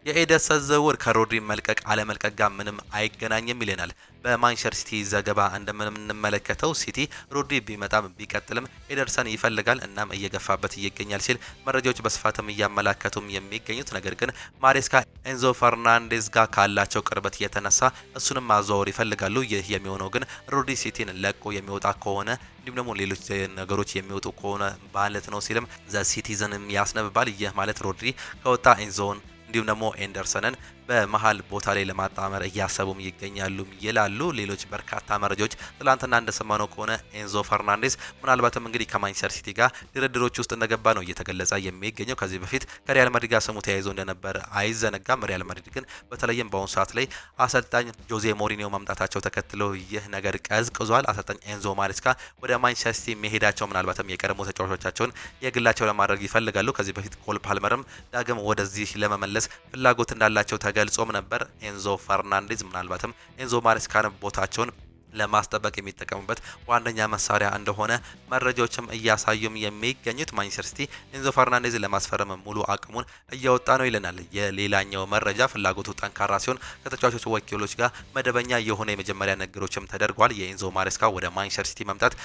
የኤደርሰን ዝውውር ከሮድሪ መልቀቅ አለመልቀቅ ጋር ምንም አይገናኝም ይለናል። በማንቸስተር ሲቲ ዘገባ እንደምንመለከተው ሲቲ ሮድሪ ቢመጣም ቢቀጥልም ኤደርሰን ይፈልጋል እናም እየገፋበት ይገኛል ሲል መረጃዎች በስፋትም እያመላከቱም የሚገኙት። ነገር ግን ማሬስካ ኤንዞ ፈርናንዴዝ ጋር ካላቸው ቅርበት የተነሳ እሱንም ማዘዋወር ይፈልጋሉ። ይህ የሚሆነው ግን ሮድሪ ሲቲን ለቆ የሚወጣ ከሆነ እንዲሁም ደግሞ ሌሎች ነገሮች የሚወጡ ከሆነ ማለት ነው ሲልም ዘ ሲቲዝንም ያስነብባል። ይህ ማለት ሮድሪ ከወጣ ኤንዞን እንዲሁም ደግሞ ኤንደርሰንን በመሃል ቦታ ላይ ለማጣመር እያሰቡም ይገኛሉ ይላሉ። ሌሎች በርካታ መረጃዎች ትላንትና እንደሰማነው ከሆነ ኤንዞ ፈርናንዴዝ ምናልባትም እንግዲህ ከማንቸስተር ሲቲ ጋር ድርድሮች ውስጥ እንደገባ ነው እየተገለጸ የሚገኘው። ከዚህ በፊት ከሪያል ማድሪድ ጋር ስሙ ተያይዞ እንደነበር አይዘነጋም። ሪያል ማድሪድ ግን በተለይም በአሁኑ ሰዓት ላይ አሰልጣኝ ጆዜ ሞሪኒዮ መምጣታቸው ተከትሎ ይህ ነገር ቀዝቅዟል። አሰልጣኝ ኤንዞ ማሬስካ ወደ ማንቸስተር ሲቲ መሄዳቸው ምናልባትም የቀድሞ ተጫዋቾቻቸውን የግላቸው ለማድረግ ይፈልጋሉ። ከዚህ በፊት ኮል ፓልመርም ዳግም ወደዚህ ለመመለስ ፍላጎት እንዳላቸው ገልጾም ነበር። ኤንዞ ፈርናንዴዝ ምናልባትም ኤንዞ ማሬስካን ቦታቸውን ለማስጠበቅ የሚጠቀሙበት ዋነኛ መሳሪያ እንደሆነ መረጃዎችም እያሳዩም የሚገኙት። ማንቸስተር ሲቲ ኤንዞ ፈርናንዴዝ ለማስፈረም ሙሉ አቅሙን እያወጣ ነው ይለናል። የሌላኛው መረጃ ፍላጎቱ ጠንካራ ሲሆን ከተጫዋቾች ወኪሎች ጋር መደበኛ የሆነ የመጀመሪያ ንግግሮችም ተደርጓል። የኤንዞ ማሬስካ ወደ ማንቸስተር ሲቲ መምጣት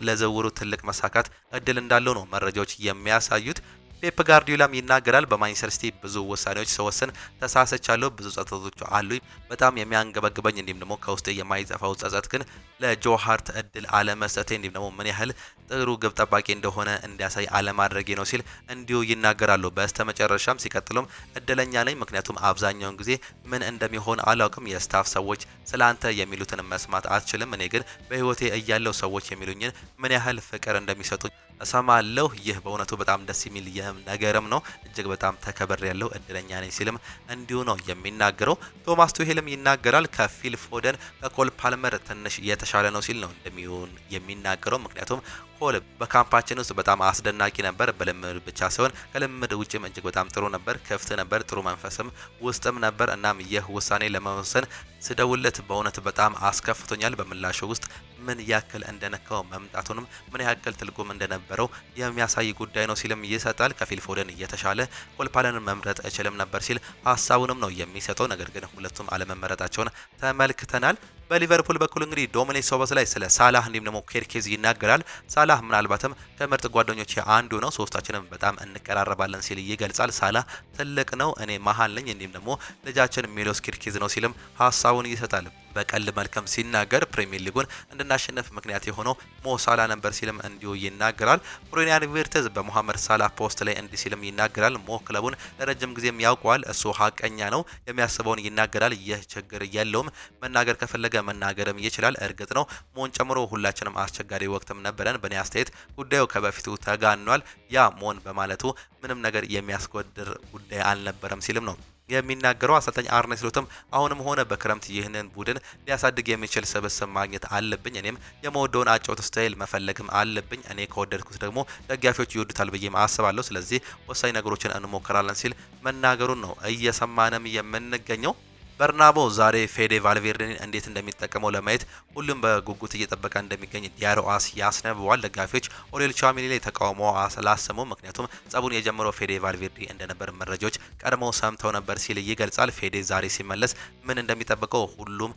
ለዝውውሩ ትልቅ መሳካት እድል እንዳለው ነው መረጃዎች የሚያሳዩት። ፔፕ ጋርዲዮላም ይናገራል። በማንቸስተር ሲቲ ብዙ ውሳኔዎች ስወስን ተሳስቻለሁ፣ ብዙ ጸጸቶች አሉኝ። በጣም የሚያንገበግበኝ እንዲሁም ደግሞ ከውስጥ የማይጠፋው ጸጸት ግን ለጆ ሃርት እድል አለመስጠቴ እንዲሁም ደግሞ ምን ያህል ጥሩ ግብ ጠባቂ እንደሆነ እንዲያሳይ አለማድረጌ ነው ሲል እንዲሁ ይናገራሉ። በስተመጨረሻም ሲቀጥሉም እድለኛ ነኝ፣ ምክንያቱም አብዛኛውን ጊዜ ምን እንደሚሆን አላውቅም። የስታፍ ሰዎች ስለ አንተ የሚሉትን መስማት አትችልም። እኔ ግን በህይወቴ እያለው ሰዎች የሚሉኝን ምን ያህል ፍቅር እንደሚሰጡኝ እሰማለሁ። ይህ በእውነቱ በጣም ደስ የሚል ነገርም ነው። እጅግ በጣም ተከብሬ ያለው እድለኛ ነኝ ሲልም እንዲሁ ነው የሚናገረው። ቶማስ ቱሄልም ይናገራል። ከፊል ፎደን ከኮል ፓልመር ትንሽ የተሻለ ነው ሲል ነው እንደሚሆን የሚናገረው። ምክንያቱም ኮል በካምፓችን ውስጥ በጣም አስደናቂ ነበር። በልምድ ብቻ ሳይሆን ከልምድ ውጭም እጅግ በጣም ጥሩ ነበር፣ ክፍት ነበር፣ ጥሩ መንፈስም ውስጥም ነበር። እናም ይህ ውሳኔ ለመወሰን ስደውለት በእውነት በጣም አስከፍቶኛል። በምላሹ ውስጥ ምን ያክል እንደነካው መምጣቱንም ምን ያክል ትልቁም እንደነበረው የሚያሳይ ጉዳይ ነው ሲልም ይሰጣል። ከፊል ፎደን እየተሻለ ኮል ፓልመርን መምረጥ እችልም ነበር ሲል ሀሳቡንም ነው የሚሰጠው። ነገር ግን ሁለቱም አለመመረጣቸውን ተመልክተናል። በሊቨርፑል በኩል እንግዲህ ዶሚኒክ ሶቦስላይ ስለ ሳላህ እንዲሁም ደግሞ ኬርኬዝ ይናገራል። ሳላህ ምናልባትም ከምርጥ ጓደኞቼ አንዱ ነው፣ ሶስታችንም በጣም እንቀራረባለን ሲል ይገልጻል። ሳላህ ትልቅ ነው፣ እኔ መሀል ነኝ፣ እንዲሁም ደግሞ ልጃችን ሚሎስ ኬርኬዝ ነው ሲልም ሀሳቡን ይሰጣል። በቀልድ መልከም ሲናገር ፕሪሚየር ሊጉን እንድናሸነፍ ምክንያት የሆነው ሞ ሳላ ነበር ሲልም እንዲሁ ይናገራል። ፍሎሪያን ቪርትዝ በሞሐመድ ሳላህ ፖስት ላይ እንዲህ ሲልም ይናገራል። ሞ ክለቡን ለረጅም ጊዜም ያውቀዋል፣ እሱ ሀቀኛ ነው፣ የሚያስበውን ይናገራል። ይህ ችግር የለውም፣ መናገር ከፈለገ መናገርም ይችላል። እርግጥ ነው ሞን ጨምሮ ሁላችንም አስቸጋሪ ወቅትም ነበረን። በእኔ አስተያየት ጉዳዩ ከበፊቱ ተጋኗል። ያ ሞን በማለቱ ምንም ነገር የሚያስቆድር ጉዳይ አልነበረም ሲልም ነው የሚናገረው። አሰልጣኝ አርነ ስሎትም አሁንም ሆነ በክረምት ይህንን ቡድን ሊያሳድግ የሚችል ስብስብ ማግኘት አለብኝ፣ እኔም የመወደውን አጨዋወት ስታይል መፈለግም አለብኝ፣ እኔ ከወደድኩት ደግሞ ደጋፊዎች ይወዱታል ብዬ አስባለሁ፣ ስለዚህ ወሳኝ ነገሮችን እንሞክራለን ሲል መናገሩን ነው እየሰማንም የምንገኘው። በርናቦ ዛሬ ፌዴ ቫልቬርዴን እንዴት እንደሚጠቀመው ለማየት ሁሉም በጉጉት እየጠበቀ እንደሚገኝ ዲያሮ አስ ያስነብባል። ደጋፊዎች ኦሌል ቻሚኒ ላይ ተቃውሞ ስላሰሙ ምክንያቱም ጸቡን የጀመረው ፌዴ ቫልቬርዴ እንደነበር መረጃዎች ቀድመው ሰምተው ነበር ሲል ይገልጻል። ፌዴ ዛሬ ሲመለስ ምን እንደሚጠብቀው ሁሉም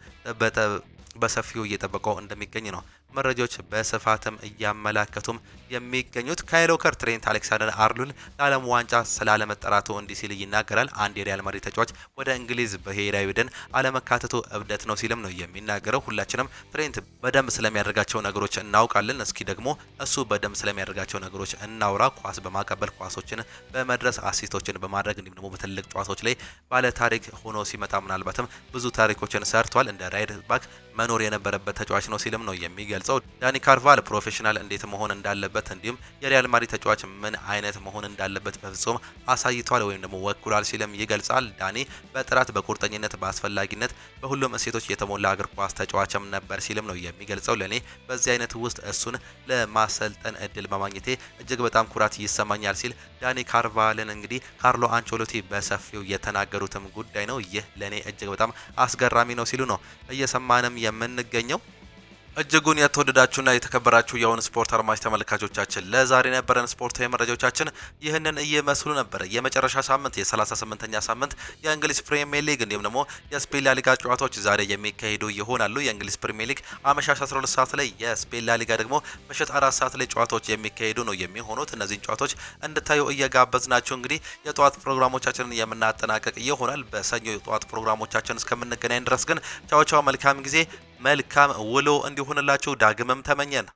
በሰፊው እየጠበቀው እንደሚገኝ ነው መረጃዎች በስፋትም እያመላከቱም የሚገኙት። ካይል ዎከር ትሬንት አሌክሳንደር አርኖልድ ለዓለም ዋንጫ ስላለመጠራቱ እንዲህ ሲል ይናገራል። አንድ የሪያል ማድሪድ ተጫዋች ወደ እንግሊዝ ብሔራዊ ቡድን አለመካተቱ እብደት ነው ሲልም ነው የሚናገረው። ሁላችንም ትሬንት በደንብ ስለሚያደርጋቸው ነገሮች እናውቃለን፣ እስኪ ደግሞ እሱ በደንብ ስለሚያደርጋቸው ነገሮች እናውራ። ኳስ በማቀበል ኳሶችን በመድረስ አሲስቶችን በማድረግ እንዲሁም ደግሞ በትልቅ ጨዋታዎች ላይ ባለ ታሪክ ሆኖ ሲመጣ ምናልባትም ብዙ ታሪኮችን ሰርቷል። እንደ ራይት ባክ መኖር የነበረበት ተጫዋች ነው ሲልም ነው የሚገ የሚገልጸው። ዳኒ ካርቫል ፕሮፌሽናል እንዴት መሆን እንዳለበት እንዲሁም የሪያል ማድሪድ ተጫዋች ምን አይነት መሆን እንዳለበት በፍጹም አሳይቷል ወይም ደግሞ ወክሏል ሲልም ይገልጻል። ዳኒ በጥራት በቁርጠኝነት በአስፈላጊነት በሁሉም እሴቶች የተሞላ እግር ኳስ ተጫዋችም ነበር ሲልም ነው የሚገልጸው። ለኔ በዚህ አይነት ውስጥ እሱን ለማሰልጠን እድል በማግኘቴ እጅግ በጣም ኩራት ይሰማኛል ሲል ዳኒ ካርቫልን እንግዲህ ካርሎ አንቸሎቲ በሰፊው የተናገሩትም ጉዳይ ነው። ይህ ለኔ እጅግ በጣም አስገራሚ ነው ሲሉ ነው እየሰማንም የምንገኘው። እጅጉን የተወደዳችሁና የተከበራችሁ የአሁን ስፖርት አድማጭ ተመልካቾቻችን ለዛሬ የነበረን ስፖርታዊ መረጃዎቻችን ይህንን እየመስሉ ነበር። የመጨረሻ ሳምንት የ38ኛ ሳምንት የእንግሊዝ ፕሪሚየር ሊግ እንዲሁም ደግሞ የስፔን ላሊጋ ጨዋታዎች ዛሬ የሚካሄዱ ይሆናሉ። የእንግሊዝ ፕሪሚየር ሊግ አመሻሽ 12 ሰዓት ላይ፣ የስፔን ላሊጋ ደግሞ ምሽት 4 ሰዓት ላይ ጨዋታዎች የሚካሄዱ ነው የሚሆኑት። እነዚህን ጨዋታዎች እንድታዩ እየጋበዝናችሁ እንግዲህ የጠዋት ፕሮግራሞቻችንን የምናጠናቀቅ ይሆናል። በሰኞ የጠዋት ፕሮግራሞቻችን እስከምንገናኝ ድረስ ግን ቻው ቻው፣ መልካም ጊዜ መልካም ውሎ እንዲሆንላችሁ ዳግምም ተመኘን።